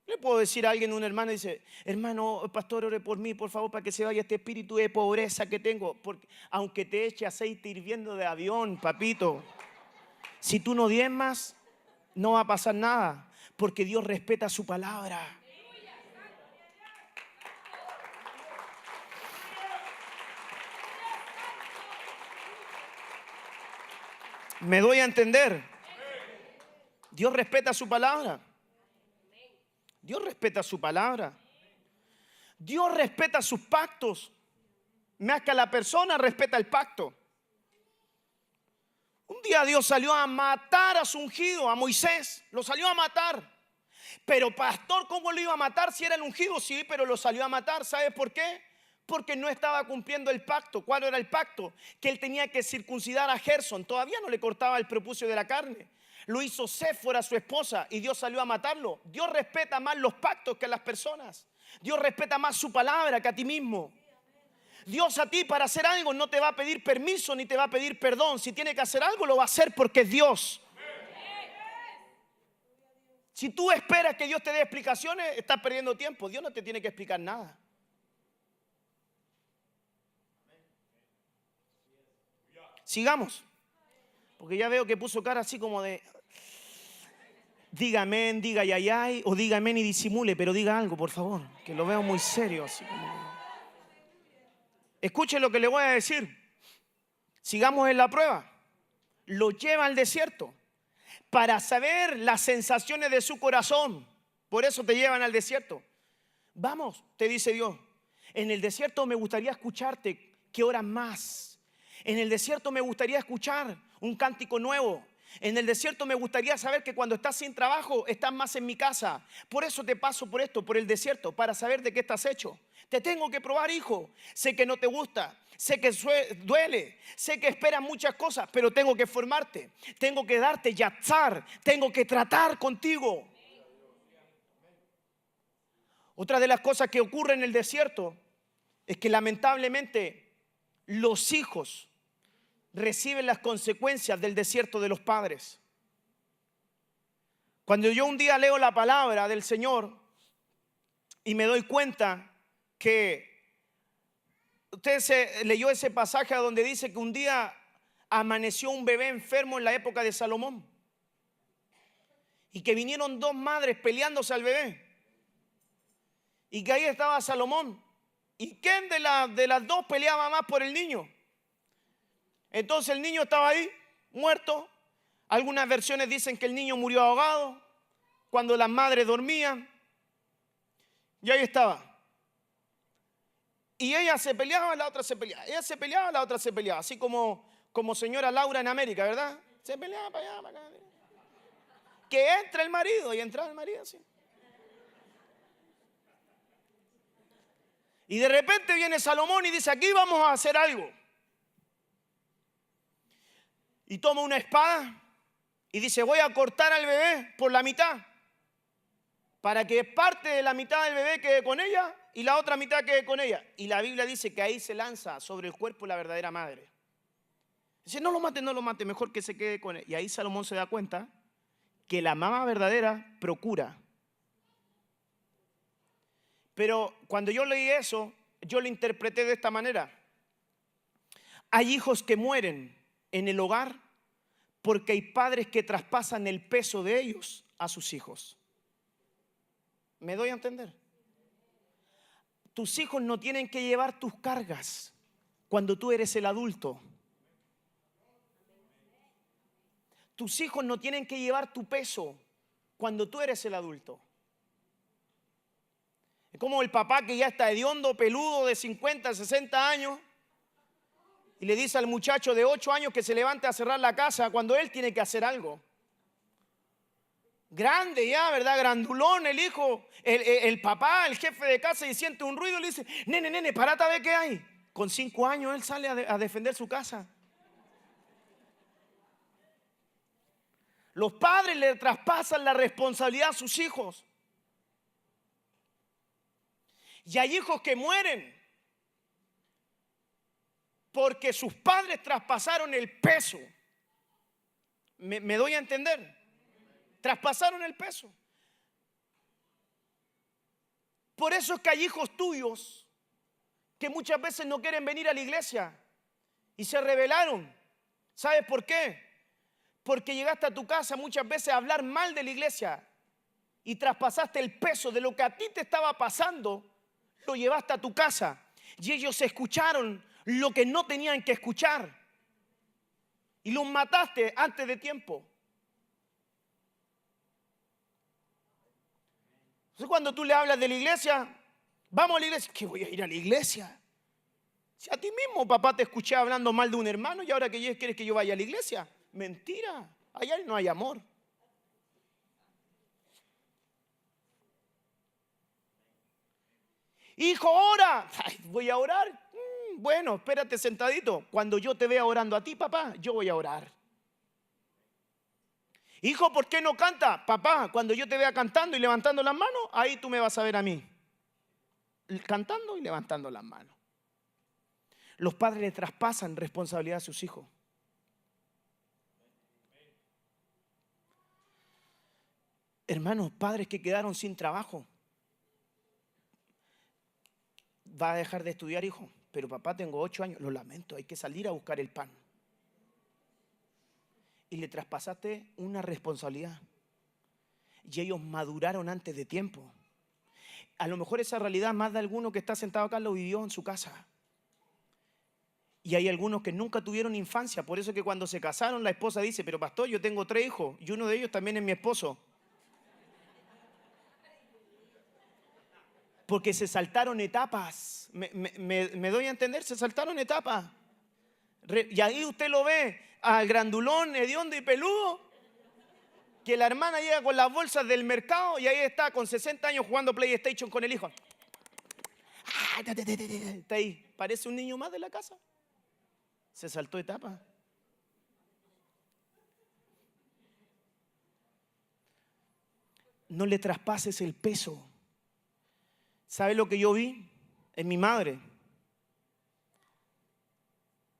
Le puedo decir a alguien, un hermano, dice, hermano, pastor, ore por mí, por favor, para que se vaya este espíritu de pobreza que tengo. Porque aunque te eche aceite hirviendo de avión, papito, si tú no diezmas, no va a pasar nada. Porque Dios respeta su palabra. ¿Me doy a entender? Dios respeta su palabra. Dios respeta su palabra. Dios respeta sus pactos. Más que la persona respeta el pacto. Un día Dios salió a matar a su ungido, a Moisés. Lo salió a matar. Pero pastor, ¿cómo lo iba a matar si era el ungido? Sí, pero lo salió a matar. ¿Sabe por qué? Porque no estaba cumpliendo el pacto. ¿Cuál era el pacto? Que él tenía que circuncidar a Gerson. Todavía no le cortaba el prepucio de la carne. Lo hizo Séfora, su esposa, y Dios salió a matarlo. Dios respeta más los pactos que a las personas. Dios respeta más su palabra que a ti mismo. Dios a ti para hacer algo no te va a pedir permiso ni te va a pedir perdón. Si tiene que hacer algo, lo va a hacer porque es Dios. Si tú esperas que Dios te dé explicaciones, estás perdiendo tiempo. Dios no te tiene que explicar nada. Sigamos. Porque ya veo que puso cara así como de... Diga amén, diga yayay, o diga amén y disimule, pero diga algo, por favor, que lo veo muy serio. Así como... Escuche lo que le voy a decir. Sigamos en la prueba. Lo lleva al desierto para saber las sensaciones de su corazón. Por eso te llevan al desierto. Vamos, te dice Dios. En el desierto me gustaría escucharte que oras más. En el desierto me gustaría escuchar un cántico nuevo. En el desierto me gustaría saber que cuando estás sin trabajo estás más en mi casa. Por eso te paso por esto, por el desierto, para saber de qué estás hecho. Te tengo que probar, hijo. Sé que no te gusta, sé que duele, sé que esperas muchas cosas, pero tengo que formarte. Tengo que darte yatzar, tengo que tratar contigo. Otra de las cosas que ocurre en el desierto es que lamentablemente los hijos reciben las consecuencias del desierto de los padres. Cuando yo un día leo la palabra del Señor y me doy cuenta que usted leyó ese pasaje donde dice que un día amaneció un bebé enfermo en la época de Salomón y que vinieron dos madres peleándose al bebé y que ahí estaba Salomón. ¿Y quién de las dos peleaba más por el niño? Entonces el niño estaba ahí, muerto. Algunas versiones dicen que el niño murió ahogado cuando las madres dormían. Y ahí estaba. Y ella se peleaba, la otra se peleaba. Ella se peleaba, la otra se peleaba. Así como señora Laura en América, ¿verdad? Se peleaba para allá, para acá. Que entra el marido y entra el marido así. Y de repente viene Salomón y dice, aquí vamos a hacer algo. Y toma una espada y dice, voy a cortar al bebé por la mitad, para que parte de la mitad del bebé quede con ella y la otra mitad quede con ella. Y la Biblia dice que ahí se lanza sobre el cuerpo la verdadera madre. Dice, no lo mate, mejor que se quede con él. Y ahí Salomón se da cuenta que la mamá verdadera procura. Pero cuando yo leí eso, yo lo interpreté de esta manera. Hay hijos que mueren en el hogar porque hay padres que traspasan el peso de ellos a sus hijos. ¿Me doy a entender? Tus hijos no tienen que llevar tus cargas cuando tú eres el adulto. Tus hijos no tienen que llevar tu peso cuando tú eres el adulto. Es como el papá que ya está hediondo, peludo, de 50, 60 años, y le dice al muchacho de 8 años que se levante a cerrar la casa cuando él tiene que hacer algo. Grande ya, ¿verdad? Grandulón el hijo, el papá, el jefe de casa, y siente un ruido y le dice, nene, parate a ver qué hay. Con 5 años él sale a defender su casa. Los padres le traspasan la responsabilidad a sus hijos. Y hay hijos que mueren porque sus padres traspasaron el peso. ¿Me doy a entender? Traspasaron el peso. Por eso es que hay hijos tuyos que muchas veces no quieren venir a la iglesia y se rebelaron. ¿Sabes por qué? Porque llegaste a tu casa muchas veces a hablar mal de la iglesia y traspasaste el peso de lo que a ti te estaba pasando, lo llevaste a tu casa y ellos escucharon lo que no tenían que escuchar y los mataste antes de tiempo. Entonces cuando tú le hablas de la iglesia, vamos a la iglesia. ¿Qué voy a ir a la iglesia? Si a ti mismo, papá, te escuché hablando mal de un hermano y ahora que quieres que yo vaya a la iglesia. Mentira, allá no hay amor. Hijo, ora. Ay, voy a orar. Bueno, espérate sentadito. Cuando yo te vea orando a ti, papá, yo voy a orar. Hijo, ¿por qué no canta? Papá, cuando yo te vea cantando y levantando las manos, ahí tú me vas a ver a mí. Cantando y levantando las manos. Los padres le traspasan responsabilidad a sus hijos. Hermanos, padres que quedaron sin trabajo. Va a dejar de estudiar, hijo. Pero papá, tengo 8 años. Lo lamento, hay que salir a buscar el pan. Y le traspasaste una responsabilidad. Y ellos maduraron antes de tiempo. A lo mejor esa realidad más de alguno que está sentado acá lo vivió en su casa. Y hay algunos que nunca tuvieron infancia. Por eso que cuando se casaron la esposa dice, pero pastor, yo tengo 3 hijos y uno de ellos también es mi esposo. Porque se saltaron etapas. ¿Me doy a entender? Se saltaron etapas. Y ahí usted lo ve al grandulón, hediondo y peludo, que la hermana llega con las bolsas del mercado y ahí está con 60 años jugando PlayStation con el hijo. Está ahí. Parece un niño más de la casa. Se saltó etapas. No le traspases el peso. ¿Sabe lo que yo vi en mi madre?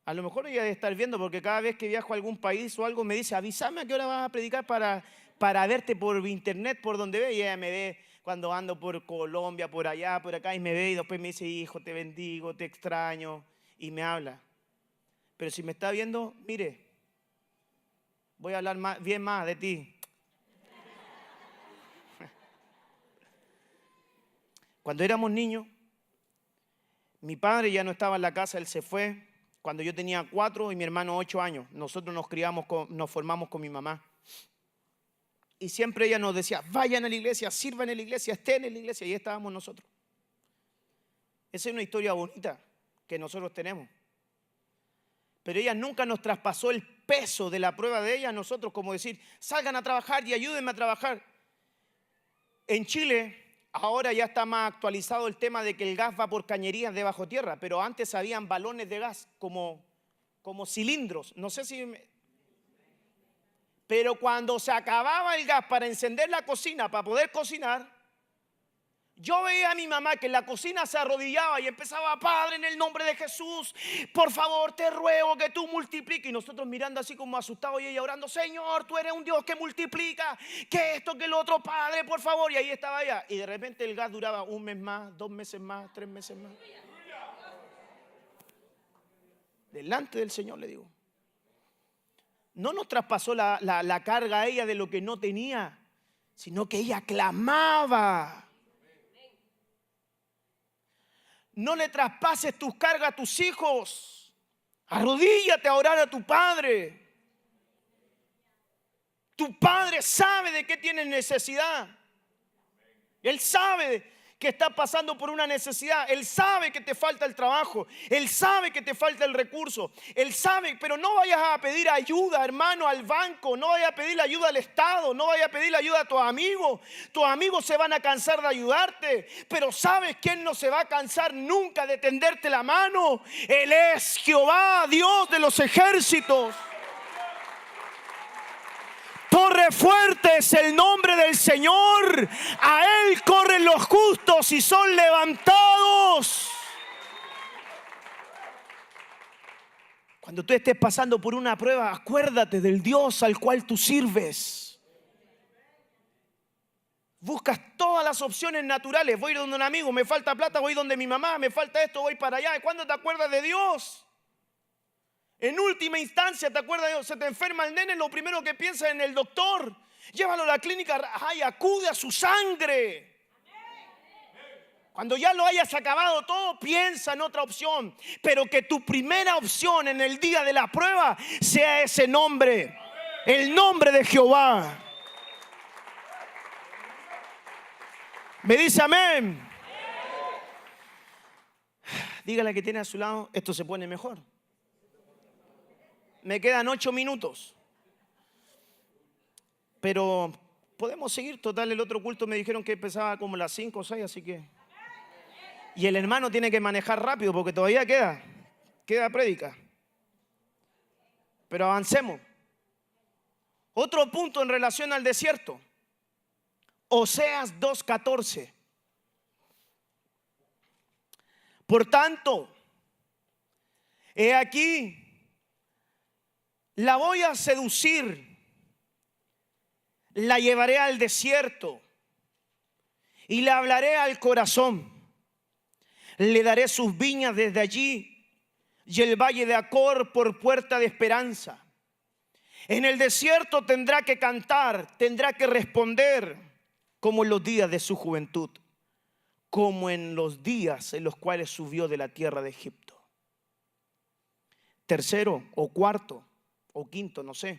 A lo mejor ella debe estar viendo porque cada vez que viajo a algún país o algo me dice, avísame a qué hora vas a predicar para verte por internet, por donde ve. Y ella me ve cuando ando por Colombia, por allá, por acá, y me ve y después me dice, hijo, te bendigo, te extraño, y me habla. Pero si me está viendo, mire, voy a hablar bien más de ti. Cuando éramos niños, mi padre ya no estaba en la casa, él se fue. Cuando yo tenía 4 y mi hermano 8 años, nosotros nos formamos con mi mamá. Y siempre ella nos decía, vayan a la iglesia, sirvan en la iglesia, estén en la iglesia. Y ahí estábamos nosotros. Esa es una historia bonita que nosotros tenemos. Pero ella nunca nos traspasó el peso de la prueba de ella a nosotros, como decir, salgan a trabajar y ayúdenme a trabajar. En Chile Ahora ya está más actualizado el tema de que el gas va por cañerías de bajo tierra, pero antes habían balones de gas como cilindros. No sé si... Pero cuando se acababa el gas para encender la cocina, para poder cocinar, yo veía a mi mamá que en la cocina se arrodillaba y empezaba: Padre, en el nombre de Jesús, por favor te ruego que tú multipliques. Y nosotros mirando así como asustados y ella orando: Señor, tú eres un Dios que multiplica, que esto, que lo otro, Padre, por favor. Y ahí estaba ella. Y de repente el gas duraba 1 mes más, 2 meses más, 3 meses más. Delante del Señor, le digo. No nos traspasó la carga a ella de lo que no tenía, sino que ella clamaba. No le traspases tus cargas a tus hijos. Arrodíllate a orar a tu padre. Tu padre sabe de qué tienes necesidad. Él sabe que estás pasando por una necesidad. Él sabe que te falta el trabajo. Él sabe que te falta el recurso. Él sabe, pero no vayas a pedir ayuda, hermano, al banco. No vayas a pedir ayuda al Estado. No vayas a pedir ayuda a tus amigos. Tus amigos se van a cansar de ayudarte. Pero ¿sabes quién no se va a cansar nunca de tenderte la mano? Él es Jehová, Dios de los ejércitos. Torre fuerte es el nombre del Señor. A Él corren los justos y son levantados. Cuando tú estés pasando por una prueba, acuérdate del Dios al cual tú sirves. Buscas todas las opciones naturales. Voy donde un amigo, me falta plata, voy donde mi mamá, me falta esto, voy para allá. ¿Y cuándo te acuerdas de Dios? En última instancia, ¿te acuerdas de Dios? Se te enferma el nene, lo primero que piensas es en el doctor. Llévalo a la clínica, ay, acude a su sangre. Cuando ya lo hayas acabado todo, piensa en otra opción. Pero que tu primera opción en el día de la prueba sea ese nombre. El nombre de Jehová. ¿Me dice amén? Dígale que tiene a su lado, esto se pone mejor. Me quedan 8 minutos. Pero podemos seguir. Total, el otro culto me dijeron que empezaba como las 5 o 6, así que... Y el hermano tiene que manejar rápido porque todavía queda prédica. Pero avancemos. Otro punto en relación al desierto. Oseas 2:14. Por tanto, he aquí, la voy a seducir, la llevaré al desierto y le hablaré al corazón. Le daré sus viñas desde allí y el valle de Acor por puerta de esperanza. En el desierto tendrá que cantar, tendrá que responder como en los días de su juventud, como en los días en los cuales subió de la tierra de Egipto. Tercero o cuarto o quinto, no sé.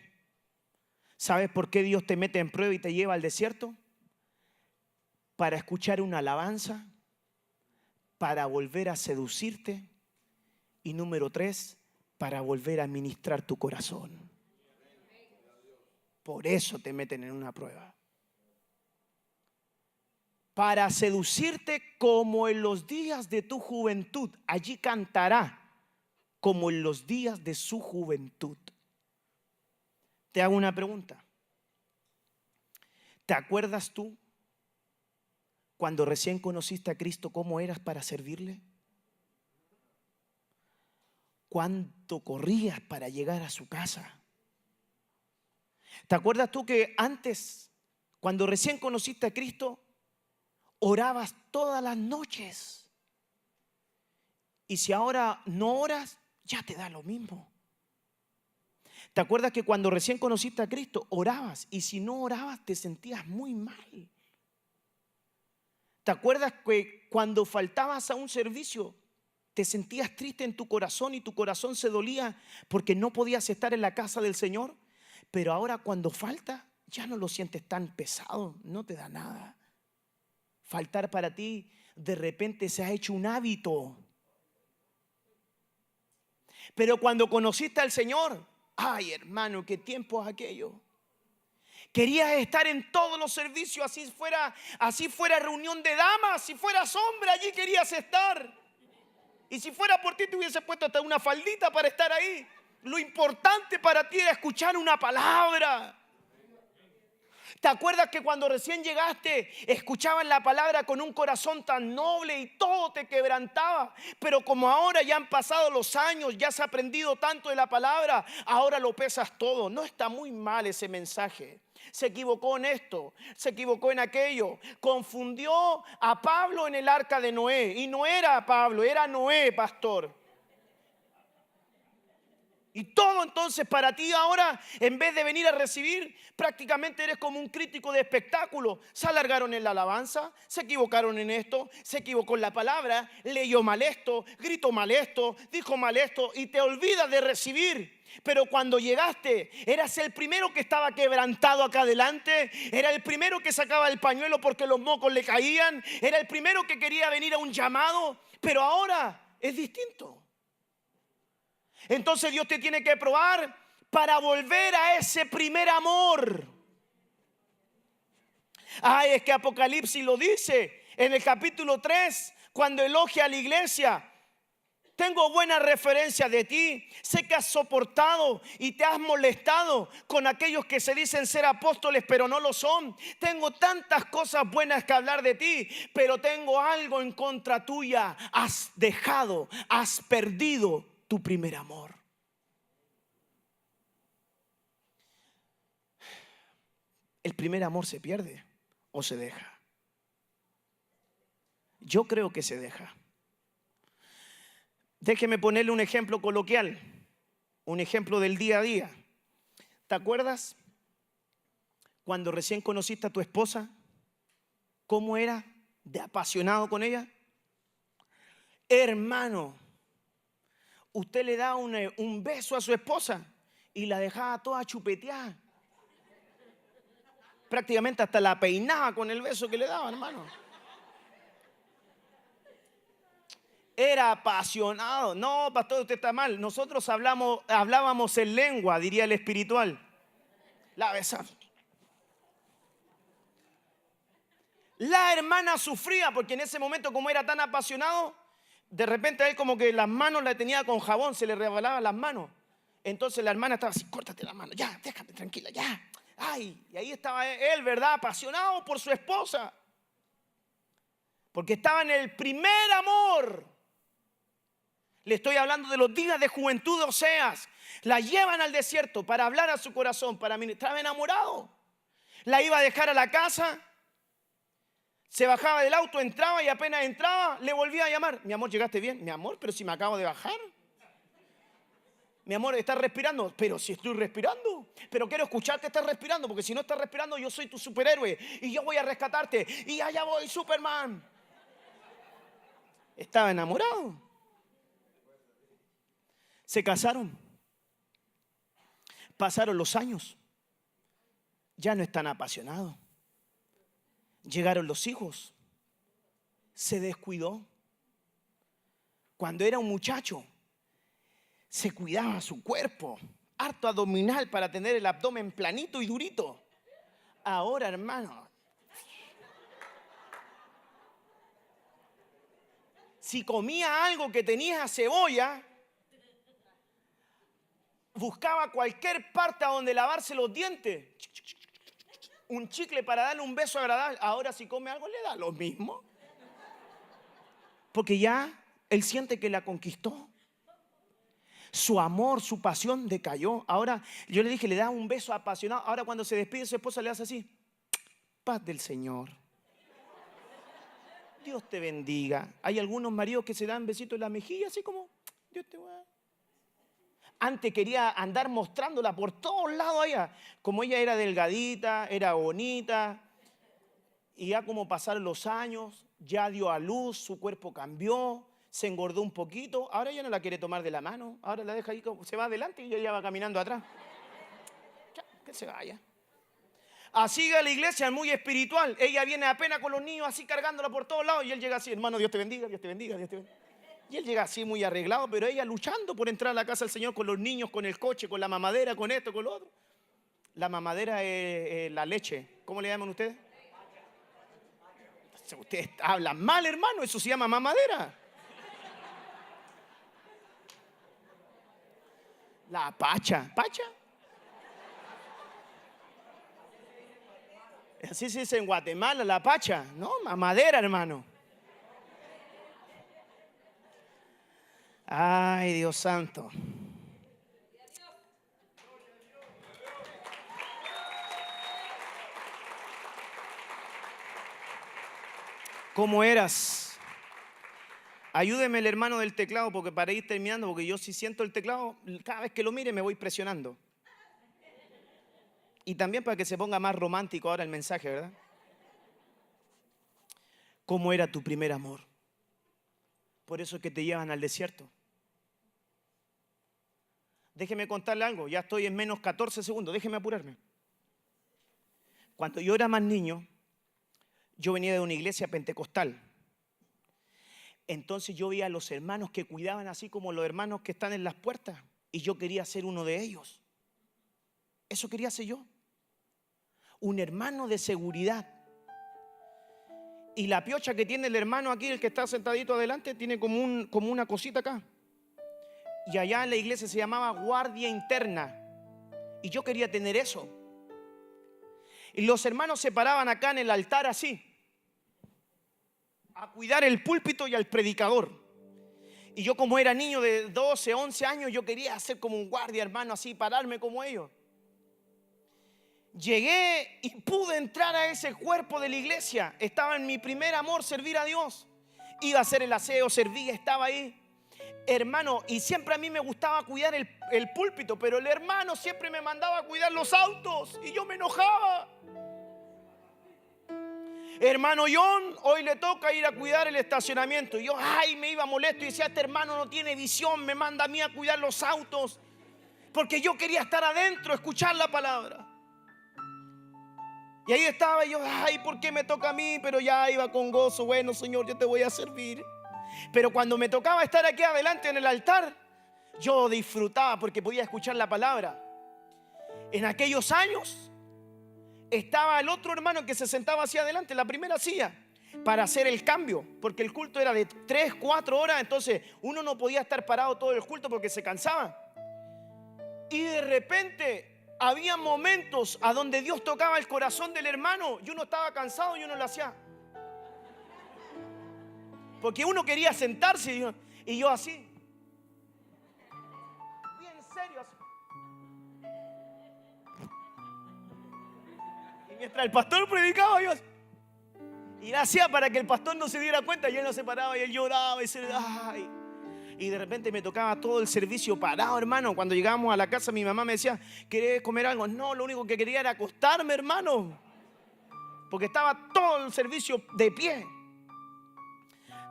¿Sabes por qué Dios te mete en prueba y te lleva al desierto? Para escuchar una alabanza, para volver a seducirte y número 3, para volver a ministrar tu corazón. Por eso te meten en una prueba. Para seducirte como en los días de tu juventud. Allí cantará como en los días de su juventud. Te hago una pregunta. ¿Te acuerdas tú cuando recién conociste a Cristo cómo eras para servirle? ¿Cuánto corrías para llegar a su casa? ¿Te acuerdas tú que antes, cuando recién conociste a Cristo, orabas todas las noches? Y si ahora no oras, ya te da lo mismo. ¿Te acuerdas que cuando recién conociste a Cristo orabas y si no orabas te sentías muy mal? ¿Te acuerdas que cuando faltabas a un servicio te sentías triste en tu corazón y tu corazón se dolía porque no podías estar en la casa del Señor? Pero ahora cuando falta ya no lo sientes tan pesado, no te da nada. Faltar para ti de repente se ha hecho un hábito. Pero cuando conociste al Señor, ay hermano, qué tiempos aquellos. Querías estar en todos los servicios, así fuera reunión de damas, si fueras hombre, allí querías estar. Y si fuera por ti, te hubiese puesto hasta una faldita para estar ahí. Lo importante para ti era escuchar una palabra. ¿Te acuerdas que cuando recién llegaste escuchabas la palabra con un corazón tan noble y todo te quebrantaba? Pero como ahora ya han pasado los años, ya has aprendido tanto de la palabra, ahora lo pesas todo. No está muy mal ese mensaje. Se equivocó en esto, se equivocó en aquello. Confundió a Pablo en el arca de Noé. Y no era Pablo, era Noé, pastor. Y todo entonces para ti ahora, en vez de venir a recibir, prácticamente eres como un crítico de espectáculo. Se alargaron en la alabanza, se equivocaron en esto, se equivocó en la palabra, leyó mal esto, gritó mal esto, dijo mal esto y te olvidas de recibir. Pero cuando llegaste, eras el primero que estaba quebrantado acá adelante, era el primero que sacaba el pañuelo porque los mocos le caían, era el primero que quería venir a un llamado, pero ahora es distinto. Entonces Dios te tiene que probar para volver a ese primer amor. Ay, es que Apocalipsis lo dice en el capítulo 3, cuando elogia a la iglesia. Tengo buena referencia de ti. Sé que has soportado y te has molestado con aquellos que se dicen ser apóstoles pero no lo son. Tengo tantas cosas buenas que hablar de ti, pero tengo algo en contra tuya. Has perdido tu primer amor. ¿El primer amor se pierde o se deja? Yo creo que se deja. Déjeme ponerle un ejemplo coloquial, un ejemplo del día a día. ¿Te acuerdas cuando recién conociste a tu esposa? ¿Cómo era de apasionado con ella? Hermano, usted le da un beso a su esposa y la dejaba toda chupeteada. Prácticamente hasta la peinaba con el beso que le daba, hermano. Era apasionado. No, pastor, usted está mal. Nosotros hablábamos en lengua, diría el espiritual. La besaba. La hermana sufría porque en ese momento, como era tan apasionado, de repente a él como que las manos la tenía con jabón, se le rebalaban las manos. Entonces la hermana estaba así, córtate la mano, ya, déjame tranquila, ya. Ay, y ahí estaba él, ¿verdad? Apasionado por su esposa. Porque estaba en el primer amor. Le estoy hablando de los días de juventud de Oseas. La llevan al desierto para hablar a su corazón, para ministrar. Estaba enamorado. La iba a dejar a la casa. Se bajaba del auto, entraba y apenas entraba, le volvía a llamar. Mi amor, ¿llegaste bien? Mi amor, pero si me acabo de bajar. Mi amor, ¿estás respirando? Pero si estoy respirando. Pero quiero escuchar que estás respirando, porque si no estás respirando, yo soy tu superhéroe y yo voy a rescatarte. Y allá voy, Superman. Estaba enamorado. Se casaron. Pasaron los años. Ya no están apasionados. Llegaron los hijos. Se descuidó. Cuando era un muchacho, se cuidaba su cuerpo, harto abdominal para tener el abdomen planito y durito. Ahora, hermano, si comía algo que tenía cebolla, buscaba cualquier parte a donde lavarse los dientes. Un chicle para darle un beso agradable. Ahora si come algo le da lo mismo. Porque ya él siente que la conquistó. Su amor, su pasión decayó. Ahora yo le dije, le da un beso apasionado. Ahora cuando se despide de su esposa le hace así. Paz del Señor. Dios te bendiga. Hay algunos maridos que se dan besitos en la mejilla, así como, Dios te bendiga. Antes quería andar mostrándola por todos lados allá. Como ella era delgadita, era bonita. Y ya como pasaron los años, ya dio a luz, su cuerpo cambió, se engordó un poquito. Ahora ya no la quiere tomar de la mano. Ahora la deja ahí, se va adelante y ella va caminando atrás. Ya, que se vaya. Así a la iglesia, muy espiritual. Ella viene apenas con los niños así cargándola por todos lados. Y él llega así, hermano, Dios te bendiga, Dios te bendiga, Dios te bendiga. Y él llega así muy arreglado, pero ella luchando por entrar a la casa del Señor con los niños, con el coche, con la mamadera, con esto, con lo otro. La mamadera es la leche. ¿Cómo le llaman ustedes? Ustedes hablan mal, hermano. Eso se llama mamadera. La pacha. ¿Pacha? Así se dice en Guatemala, la pacha. No, mamadera, hermano. Ay, Dios santo. ¿Cómo eras? Ayúdeme el hermano del teclado, porque para ir terminando, porque yo si siento el teclado, cada vez que lo mire me voy presionando. Y también para que se ponga más romántico ahora el mensaje, ¿verdad? ¿Cómo era tu primer amor? Por eso es que te llevan al desierto. Déjeme contarle algo, ya estoy en menos 14 segundos, déjeme apurarme. Cuando yo era más niño, yo venía de una iglesia pentecostal. Entonces yo veía a los hermanos que cuidaban así como los hermanos que están en las puertas. Y yo quería ser uno de ellos. Eso quería ser yo. Un hermano de seguridad. Y la piocha que tiene el hermano aquí, el que está sentadito adelante, tiene como una cosita acá. Y allá en la iglesia se llamaba guardia interna. Y yo quería tener eso. Y los hermanos se paraban acá en el altar así, a cuidar el púlpito y al predicador. Y yo, como era niño de 12, 11 años, yo quería ser como un guardia, hermano, así, pararme como ellos. Llegué y pude entrar a ese cuerpo de la iglesia. Estaba en mi primer amor, servir a Dios. Iba a hacer el aseo, servía, estaba ahí. Hermano, y siempre a mí me gustaba cuidar el púlpito, pero el hermano siempre me mandaba a cuidar los autos y yo me enojaba. Hermano John, hoy le toca ir a cuidar el estacionamiento. Y yo, me iba molesto y decía, este hermano no tiene visión, me manda a mí a cuidar los autos. Porque yo quería estar adentro, escuchar la palabra. Y ahí estaba yo, ¿por qué me toca a mí? Pero ya iba con gozo, bueno, Señor, yo te voy a servir. Pero cuando me tocaba estar aquí adelante en el altar, yo disfrutaba porque podía escuchar la palabra. En aquellos años estaba el otro hermano que se sentaba hacia adelante, en la primera silla, para hacer el cambio, porque el culto era de 3, 4 horas, entonces uno no podía estar parado todo el culto porque se cansaba. Y de repente había momentos a donde Dios tocaba el corazón del hermano y uno estaba cansado y uno lo hacía. Porque uno quería sentarse y yo así, bien serio así. Y mientras el pastor predicaba, yo así. Y lo hacía para que el pastor no se diera cuenta. Y él no se paraba y él lloraba y de repente me tocaba todo el servicio parado, hermano. Cuando llegábamos a la casa, mi mamá me decía, ¿querés comer algo? No, lo único que quería era acostarme, hermano, porque estaba todo el servicio de pie.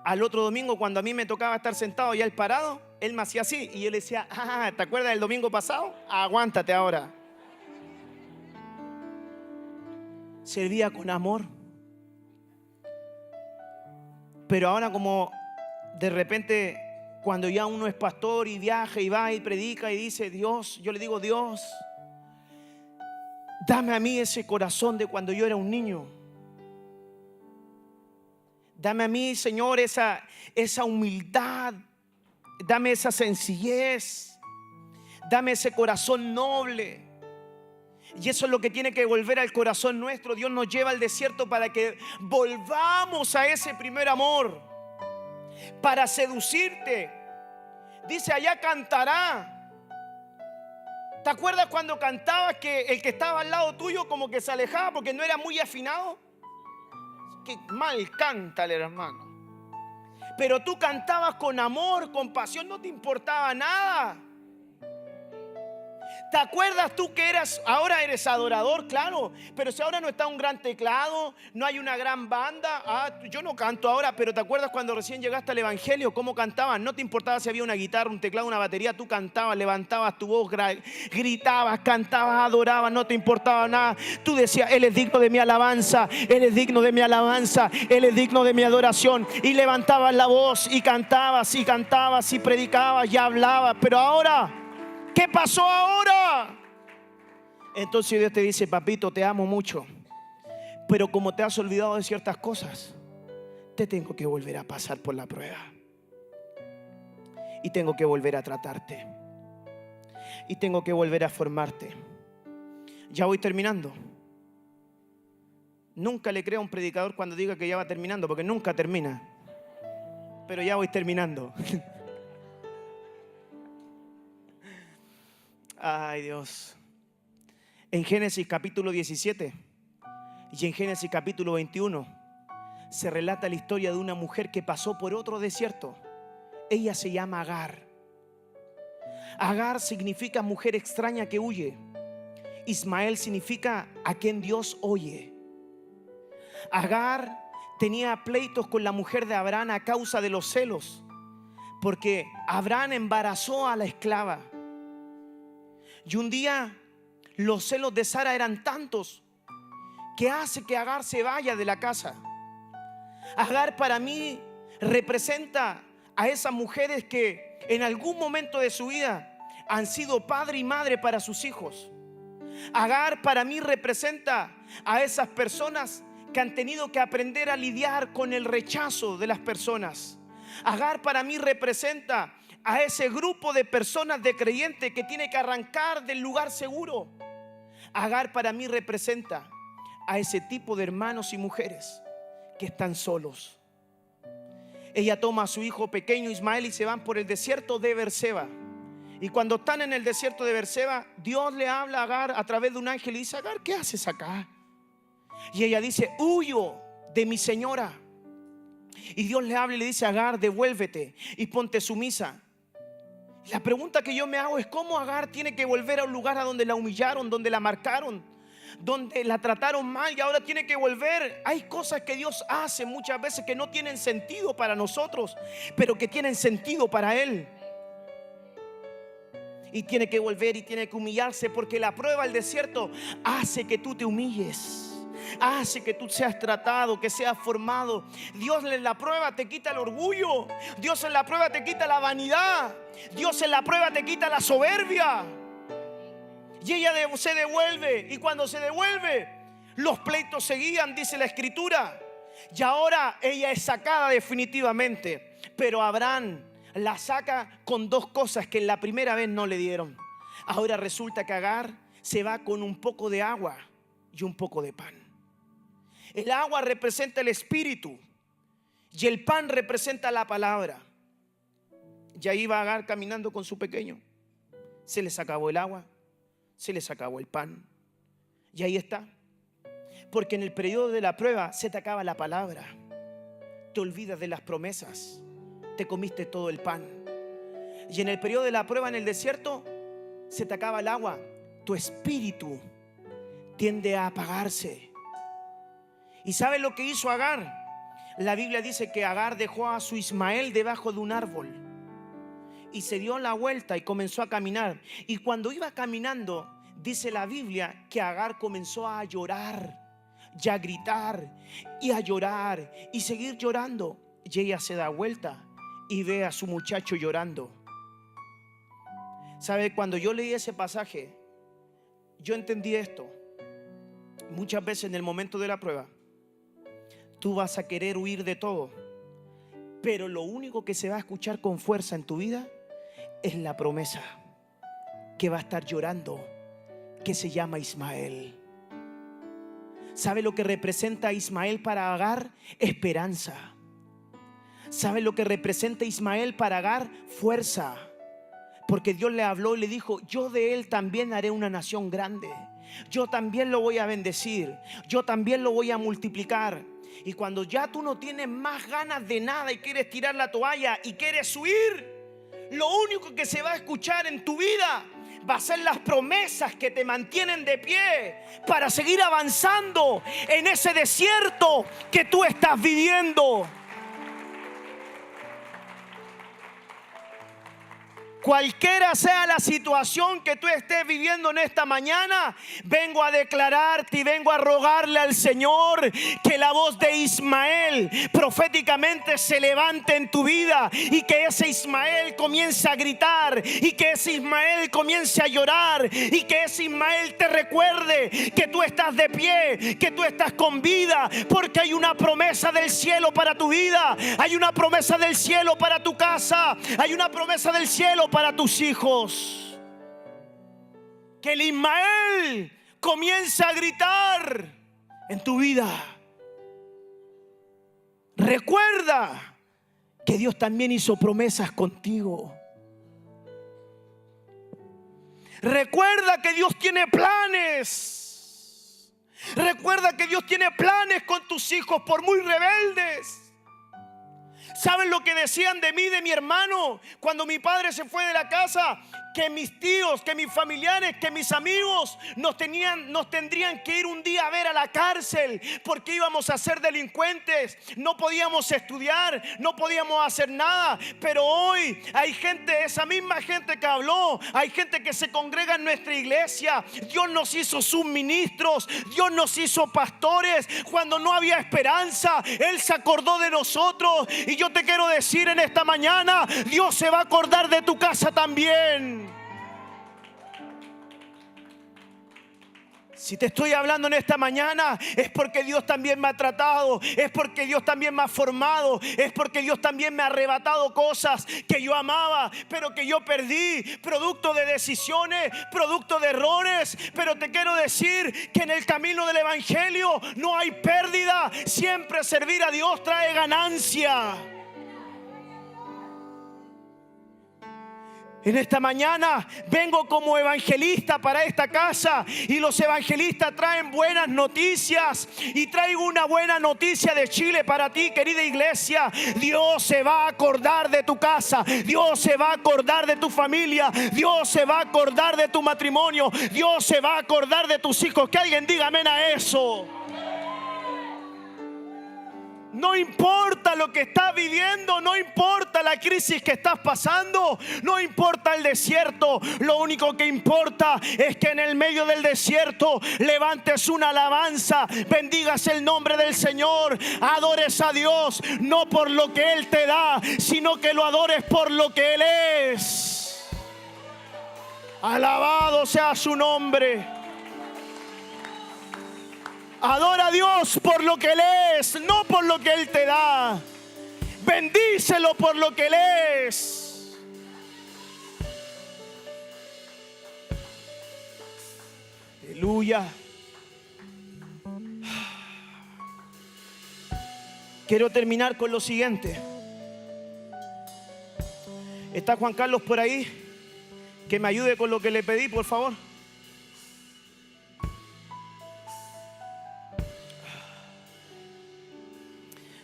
Al otro domingo, cuando a mí me tocaba estar sentado y él parado, él me hacía así. Y yo le decía, ¿te acuerdas del domingo pasado? Aguántate ahora. Servía con amor. Pero ahora, como de repente, cuando ya uno es pastor y viaja y va y predica y dice, Dios, yo le digo, Dios, dame a mí ese corazón de cuando yo era un niño. Dame a mí, Señor, esa humildad. Dame esa sencillez. Dame ese corazón noble. Y eso es lo que tiene que volver al corazón nuestro. Dios nos lleva al desierto para que volvamos a ese primer amor, para seducirte. Dice, allá cantará. ¿Te acuerdas cuando cantabas que el que estaba al lado tuyo como que se alejaba porque no era muy afinado? Que mal canta el hermano. Pero tú cantabas con amor, con pasión, no te importaba nada. ¿Te acuerdas tú que ahora eres adorador? Claro, pero si ahora no está un gran teclado, no hay una gran banda. Yo no canto ahora, pero ¿te acuerdas cuando recién llegaste al evangelio? ¿Cómo cantaban? No te importaba si había una guitarra, un teclado, una batería. Tú cantabas, levantabas tu voz, gritabas, cantabas, adorabas, no te importaba nada. Tú decías, Él es digno de mi alabanza, Él es digno de mi alabanza, Él es digno de mi adoración. Y levantabas la voz y cantabas y predicabas y hablabas. Pero ahora, ¿qué pasó ahora? Entonces Dios te dice: papito, te amo mucho, pero como te has olvidado de ciertas cosas, te tengo que volver a pasar por la prueba. Y tengo que volver a tratarte. Y tengo que volver a formarte. Ya voy terminando. Nunca le creo a un predicador cuando diga que ya va terminando, porque nunca termina. Pero ya voy terminando. Ay, Dios. En Génesis capítulo 17 y en Génesis capítulo 21 se relata la historia de una mujer que pasó por otro desierto. Ella se llama Agar. Agar significa mujer extraña que huye. Ismael significa a quien Dios oye. Agar tenía pleitos con la mujer de Abraham a causa de los celos, porque Abraham embarazó a la esclava. Y un día los celos de Sara eran tantos que hace que Agar se vaya de la casa. Agar para mí representa a esas mujeres que en algún momento de su vida han sido padre y madre para sus hijos. Agar para mí representa a esas personas que han tenido que aprender a lidiar con el rechazo de las personas. Agar para mí representa a ese grupo de personas, de creyentes, que tiene que arrancar del lugar seguro. Agar para mí representa a ese tipo de hermanos y mujeres que están solos. Ella toma a su hijo pequeño Ismael y se van por el desierto de Beerseba. Y cuando están en el desierto de Beerseba, Dios le habla a Agar a través de un ángel y dice: Agar, ¿qué haces acá? Y ella dice: huyo de mi señora. Y Dios le habla y le dice: Agar, devuélvete y ponte sumisa. La pregunta que yo me hago es: ¿cómo Agar tiene que volver a un lugar a donde la humillaron, donde la marcaron, donde la trataron mal, y ahora tiene que volver? Hay cosas que Dios hace muchas veces que no tienen sentido para nosotros, pero que tienen sentido para Él. Y tiene que volver y tiene que humillarse, porque la prueba, el desierto, hace que tú te humilles, hace que tú seas tratado, que seas formado. Dios en la prueba te quita el orgullo. Dios en la prueba te quita la vanidad. Dios en la prueba te quita la soberbia. Y ella se devuelve. Y cuando se devuelve, los pleitos seguían, dice la escritura. Y ahora ella es sacada definitivamente. Pero Abraham la saca con dos cosas que en la primera vez no le dieron. Ahora resulta que Agar se va con un poco de agua y un poco de pan. El agua representa el espíritu y el pan representa la palabra. Y ahí va Agar caminando con su pequeño. Se les acabó el agua, se les acabó el pan. Y ahí está. Porque en el periodo de la prueba se te acaba la palabra. Te olvidas de las promesas. Te comiste todo el pan. Y en el periodo de la prueba, en el desierto, se te acaba el agua. Tu espíritu tiende a apagarse. ¿Y sabes lo que hizo Agar? La Biblia dice que Agar dejó a su Ismael debajo de un árbol y se dio la vuelta y comenzó a caminar. Y cuando iba caminando, dice la Biblia que Agar comenzó a llorar y a gritar y a llorar y seguir llorando. Y ella se da vuelta y ve a su muchacho llorando. ¿Sabe? Cuando yo leí ese pasaje, yo entendí esto. Muchas veces en el momento de la prueba, tú vas a querer huir de todo, pero lo único que se va a escuchar con fuerza en tu vida es la promesa que va a estar llorando, que se llama Ismael. ¿Sabe lo que representa Ismael para Agar? Esperanza. ¿Sabe lo que representa Ismael para Agar? Fuerza. Porque Dios le habló y le dijo: yo de él también haré una nación grande. Yo también lo voy a bendecir. Yo también lo voy a multiplicar. Y cuando ya tú no tienes más ganas de nada y quieres tirar la toalla y quieres huir, lo único que se va a escuchar en tu vida va a ser las promesas que te mantienen de pie para seguir avanzando en ese desierto que tú estás viviendo. Cualquiera sea la situación que tú estés viviendo en esta mañana, vengo a declararte y vengo a rogarle al Señor que la voz de Ismael proféticamente se levante en tu vida y que ese Ismael comience a gritar y que ese Ismael comience a llorar y que ese Ismael te recuerde que tú estás de pie, que tú estás con vida, porque hay una promesa del cielo para tu vida, hay una promesa del cielo para tu casa, hay una promesa del cielo para tus hijos. Que el Ismael comience a gritar en tu vida. Recuerda que Dios también hizo promesas contigo. Recuerda que Dios tiene planes. Recuerda que Dios tiene planes con tus hijos, por muy rebeldes. ¿Saben lo que decían de mí, de mi hermano, cuando mi padre se fue de la casa? Que mis tíos, que mis familiares, que mis amigos nos tendrían que ir un día a ver a la cárcel porque íbamos a ser delincuentes, no podíamos estudiar, no podíamos hacer nada. Pero hoy hay gente, esa misma gente que habló, hay gente que se congrega en nuestra iglesia. Dios nos hizo sus ministros, Dios nos hizo pastores. Cuando no había esperanza, Él se acordó de nosotros. Y yo te quiero decir en esta mañana, Dios se va a acordar de tu casa también. Si te estoy hablando en esta mañana, es porque Dios también me ha tratado, es porque Dios también me ha formado, es porque Dios también me ha arrebatado cosas que yo amaba, pero que yo perdí, producto de decisiones, producto de errores. Pero te quiero decir que en el camino del evangelio no hay pérdida, siempre servir a Dios trae ganancia. En esta mañana vengo como evangelista para esta casa, y los evangelistas traen buenas noticias, y traigo una buena noticia de Chile para ti, querida iglesia. Dios se va a acordar de tu casa, Dios se va a acordar de tu familia, Dios se va a acordar de tu matrimonio, Dios se va a acordar de tus hijos. Que alguien diga amén a eso. No importa lo que estás viviendo, no importa la crisis que estás pasando, no importa el desierto. Lo único que importa es que en el medio del desierto levantes una alabanza, bendigas el nombre del Señor, adores a Dios, no por lo que Él te da, sino que lo adores por lo que Él es. Alabado sea su nombre. Adora a Dios por lo que Él es, no por lo que Él te da. Bendícelo por lo que Él es. Aleluya. Quiero terminar con lo siguiente. ¿Está Juan Carlos por ahí? Que me ayude con lo que le pedí, por favor.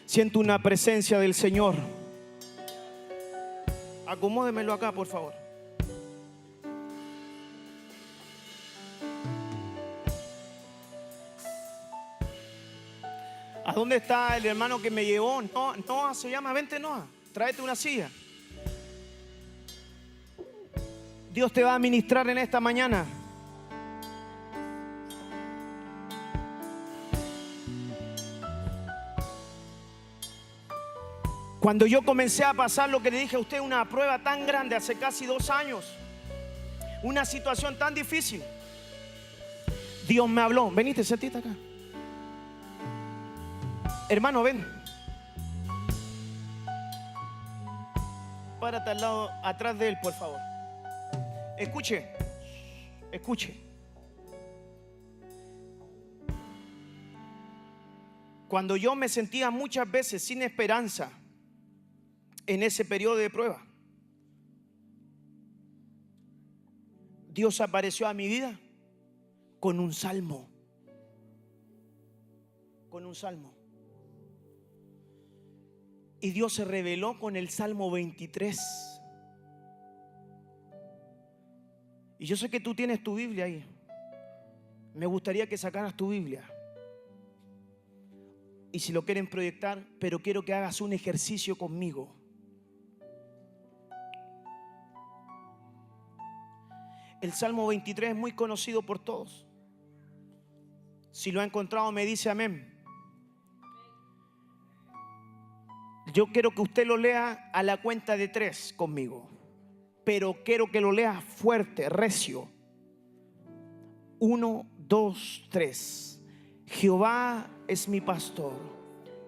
Siento una presencia del Señor. Acomódemelo acá, por favor. ¿A dónde está el hermano que me llevó? Noah se llama. Vente, Noah. Tráete una silla. Dios te va a ministrar en esta mañana. Cuando yo comencé a pasar lo que le dije a usted, una prueba tan grande hace casi 2 años, una situación tan difícil, Dios me habló. Venite, sentate acá. Hermano, ven. Párate al lado, atrás de él, por favor. Escuche. Cuando yo me sentía muchas veces sin esperanza en ese periodo de prueba, Dios apareció a mi vida con un salmo. Y Dios se reveló con el Salmo 23. Y yo sé que tú tienes tu Biblia ahí. Me gustaría que sacaras tu Biblia. Y si lo quieren proyectar, pero quiero que hagas un ejercicio conmigo. El Salmo 23 es muy conocido por todos. Si lo ha encontrado, me dice amén. Yo quiero que usted lo lea a la cuenta de 3 conmigo, pero quiero que lo lea fuerte, recio. 1, 2, 3. Jehová es mi pastor,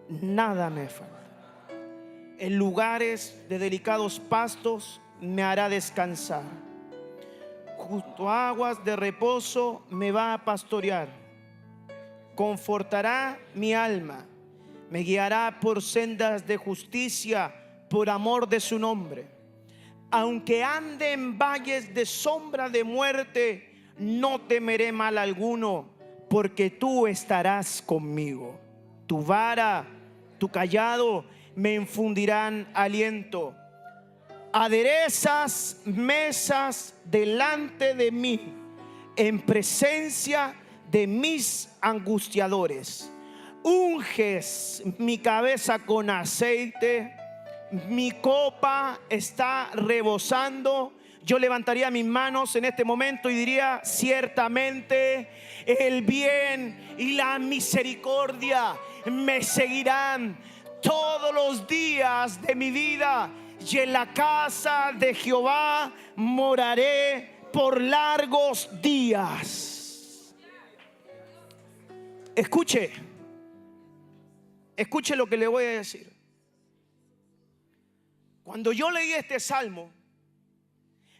nada me falta. En lugares de delicados pastos me hará descansar. Junto a aguas de reposo me va a pastorear. Confortará mi alma. Me guiará por sendas de justicia por amor de su nombre. Aunque ande en valles de sombra de muerte, no temeré mal alguno, porque tú estarás conmigo. Tu vara, tu cayado me infundirán aliento. Aderezas mesas delante de mí, en presencia de mis angustiadores. Unges mi cabeza con aceite, mi copa está rebosando. Yo levantaría mis manos en este momento y diría: ciertamente el bien y la misericordia me seguirán todos los días de mi vida, y en la casa de Jehová moraré por largos días. Escuche lo que le voy a decir. Cuando yo leí este salmo,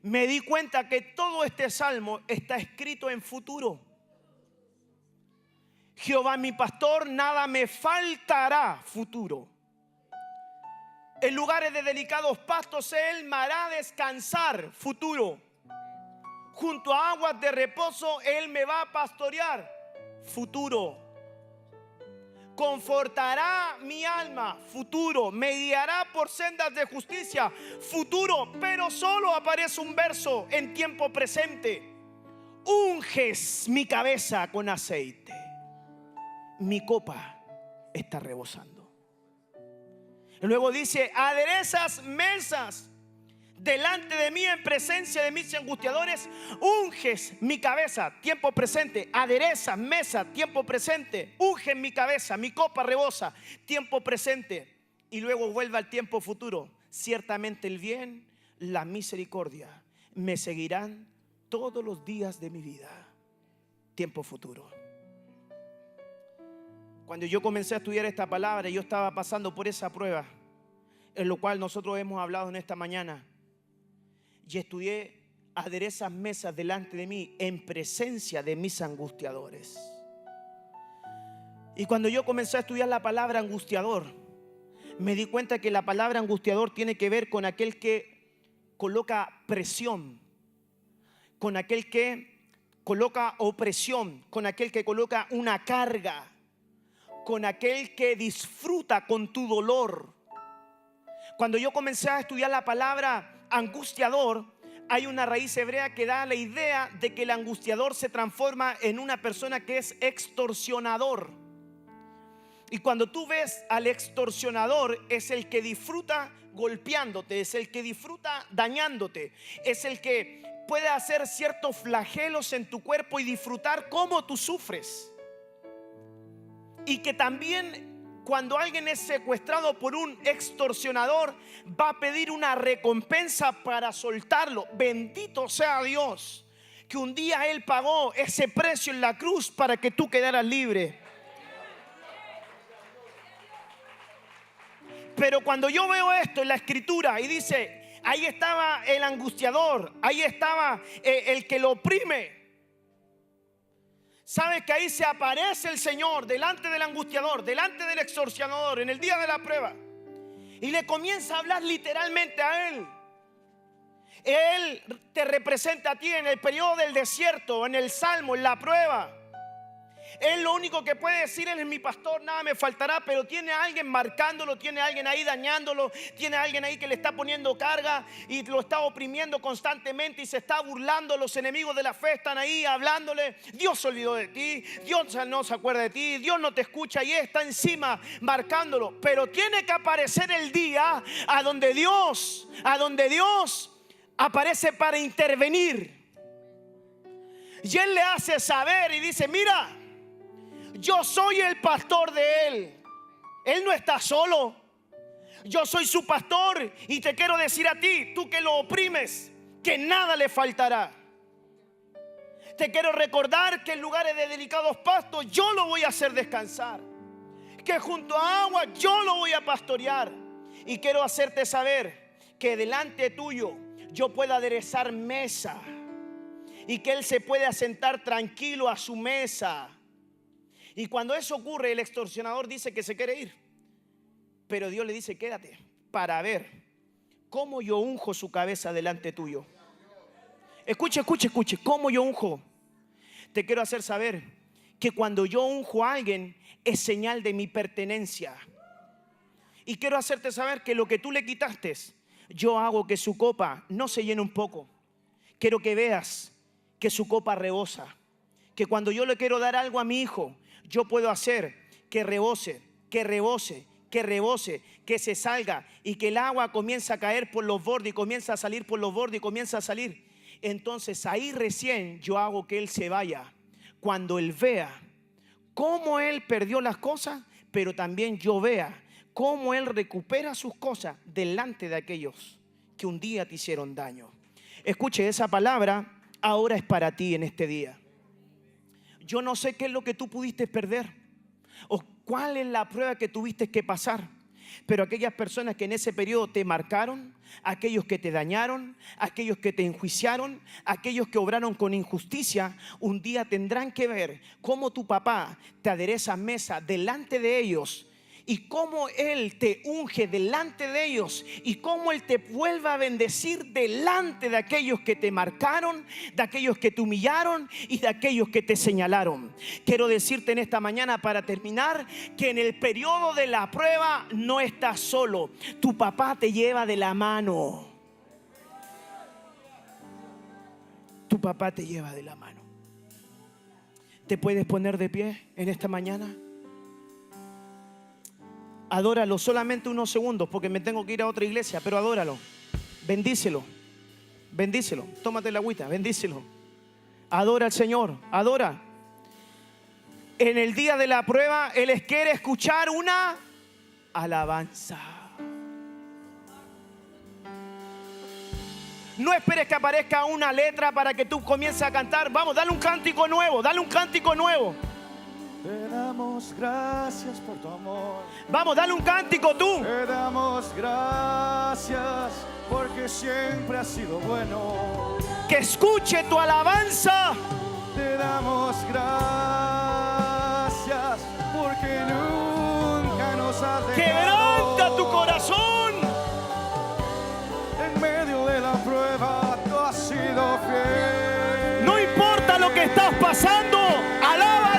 me di cuenta que todo este salmo está escrito en futuro. Jehová mi pastor, nada me faltará, futuro. En lugares de delicados pastos Él me hará descansar, futuro. Junto a aguas de reposo Él me va a pastorear, futuro. Confortará mi alma, futuro. Me guiará por sendas de justicia, futuro. Pero solo aparece un verso en tiempo presente. Unges mi cabeza con aceite, mi copa está rebosando. Y luego dice: aderezas mesas delante de mí en presencia de mis angustiadores. Unges mi cabeza, tiempo presente. Aderezas mesa, tiempo presente. Unges mi cabeza, mi copa rebosa, tiempo presente. Y luego vuelve al tiempo futuro. Ciertamente el bien, la misericordia me seguirán todos los días de mi vida. Tiempo futuro. Cuando yo comencé a estudiar esta palabra, yo estaba pasando por esa prueba, en lo cual nosotros hemos hablado en esta mañana. Y estudié: aderezas mesas delante de mí en presencia de mis angustiadores. Y cuando yo comencé a estudiar la palabra angustiador, me di cuenta que la palabra angustiador tiene que ver con aquel que coloca presión, con aquel que coloca opresión, con aquel que coloca una carga, con aquel que disfruta con tu dolor. Cuando yo comencé a estudiar la palabra angustiador, hay una raíz hebrea que da la idea de que el angustiador se transforma en una persona que es extorsionador. Y cuando tú ves al extorsionador, es el que disfruta golpeándote, es el que disfruta dañándote, es el que puede hacer ciertos flagelos en tu cuerpo y disfrutar cómo tú sufres. Y que también, cuando alguien es secuestrado por un extorsionador, va a pedir una recompensa para soltarlo. Bendito sea Dios, que un día Él pagó ese precio en la cruz para que tú quedaras libre. Pero cuando yo veo esto en la escritura y dice: ahí estaba el angustiador, ahí estaba el que lo oprime. ¿Sabes que ahí se aparece el Señor delante del angustiador, delante del extorsionador en el día de la prueba? Y le comienza a hablar literalmente a él. Él te representa a ti en el periodo del desierto, en el salmo, en la prueba. Él lo único que puede decir: Él es mi pastor, nada me faltará. Pero tiene a alguien marcándolo, tiene a alguien ahí dañándolo, tiene a alguien ahí que le está poniendo carga y lo está oprimiendo constantemente y se está burlando. Los enemigos de la fe están ahí hablándole: Dios se olvidó de ti, Dios no se acuerda de ti, Dios no te escucha, y está encima marcándolo. Pero tiene que aparecer el día a donde Dios aparece para intervenir. Y Él le hace saber y dice: mira, yo soy el pastor de él. Él no está solo. Yo soy su pastor y te quiero decir a ti, tú que lo oprimes, que nada le faltará. Te quiero recordar que en lugares de delicados pastos yo lo voy a hacer descansar, que junto a agua yo lo voy a pastorear. Y quiero hacerte saber que delante tuyo yo puedo aderezar mesa y que Él se puede asentar tranquilo a su mesa. Y cuando eso ocurre, el extorsionador dice que se quiere ir, pero Dios le dice: quédate para ver cómo yo unjo su cabeza delante tuyo. Escuche, cómo yo unjo. Te quiero hacer saber que cuando yo unjo a alguien es señal de mi pertenencia. Y quiero hacerte saber que lo que tú le quitaste, yo hago que su copa no se llene un poco. Quiero que veas que su copa rebosa. Que cuando yo le quiero dar algo a mi hijo, yo puedo hacer que rebose, que rebose, que rebose, que se salga y que el agua comienza a caer por los bordes y comienza a salir por los bordes y comienza a salir. Entonces ahí recién yo hago que él se vaya. Cuando él vea cómo él perdió las cosas, pero también yo vea cómo él recupera sus cosas delante de aquellos que un día te hicieron daño. Escuche, esa palabra ahora es para ti en este día. Yo no sé qué es lo que tú pudiste perder o cuál es la prueba que tuviste que pasar, pero aquellas personas que en ese periodo te marcaron, aquellos que te dañaron, aquellos que te enjuiciaron, aquellos que obraron con injusticia, un día tendrán que ver cómo tu papá te adereza mesa delante de ellos y cómo Él te unge delante de ellos y cómo Él te vuelve a bendecir delante de aquellos que te marcaron, de aquellos que te humillaron y de aquellos que te señalaron. Quiero decirte en esta mañana, para terminar, que en el periodo de la prueba no estás solo. Tu papá te lleva de la mano. Tu papá te lleva de la mano. ¿Te puedes poner de pie en esta mañana? Adóralo solamente unos segundos porque me tengo que ir a otra iglesia, pero adóralo, bendícelo, bendícelo, tómate la agüita, bendícelo. Adora al Señor, adora. En el día de la prueba Él quiere escuchar una alabanza. No esperes que aparezca una letra para que tú comiences a cantar. Vamos, dale un cántico nuevo, dale un cántico nuevo. Te damos gracias por tu amor. Vamos, dale un cántico tú. Te damos gracias porque siempre has sido bueno. Que escuche tu alabanza. Te damos gracias porque nunca nos has dejado. Quebranta tu corazón. En medio de la prueba tú has sido fiel. No importa lo que estás pasando, alábalo.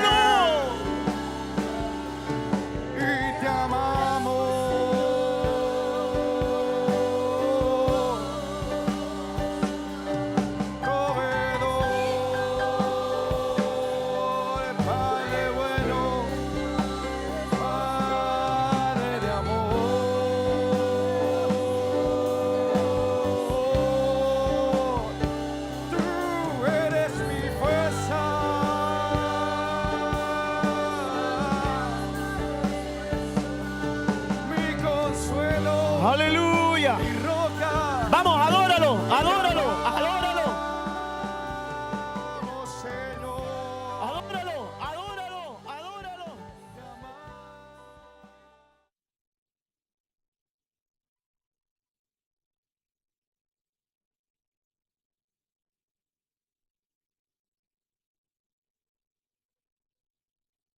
Aleluya.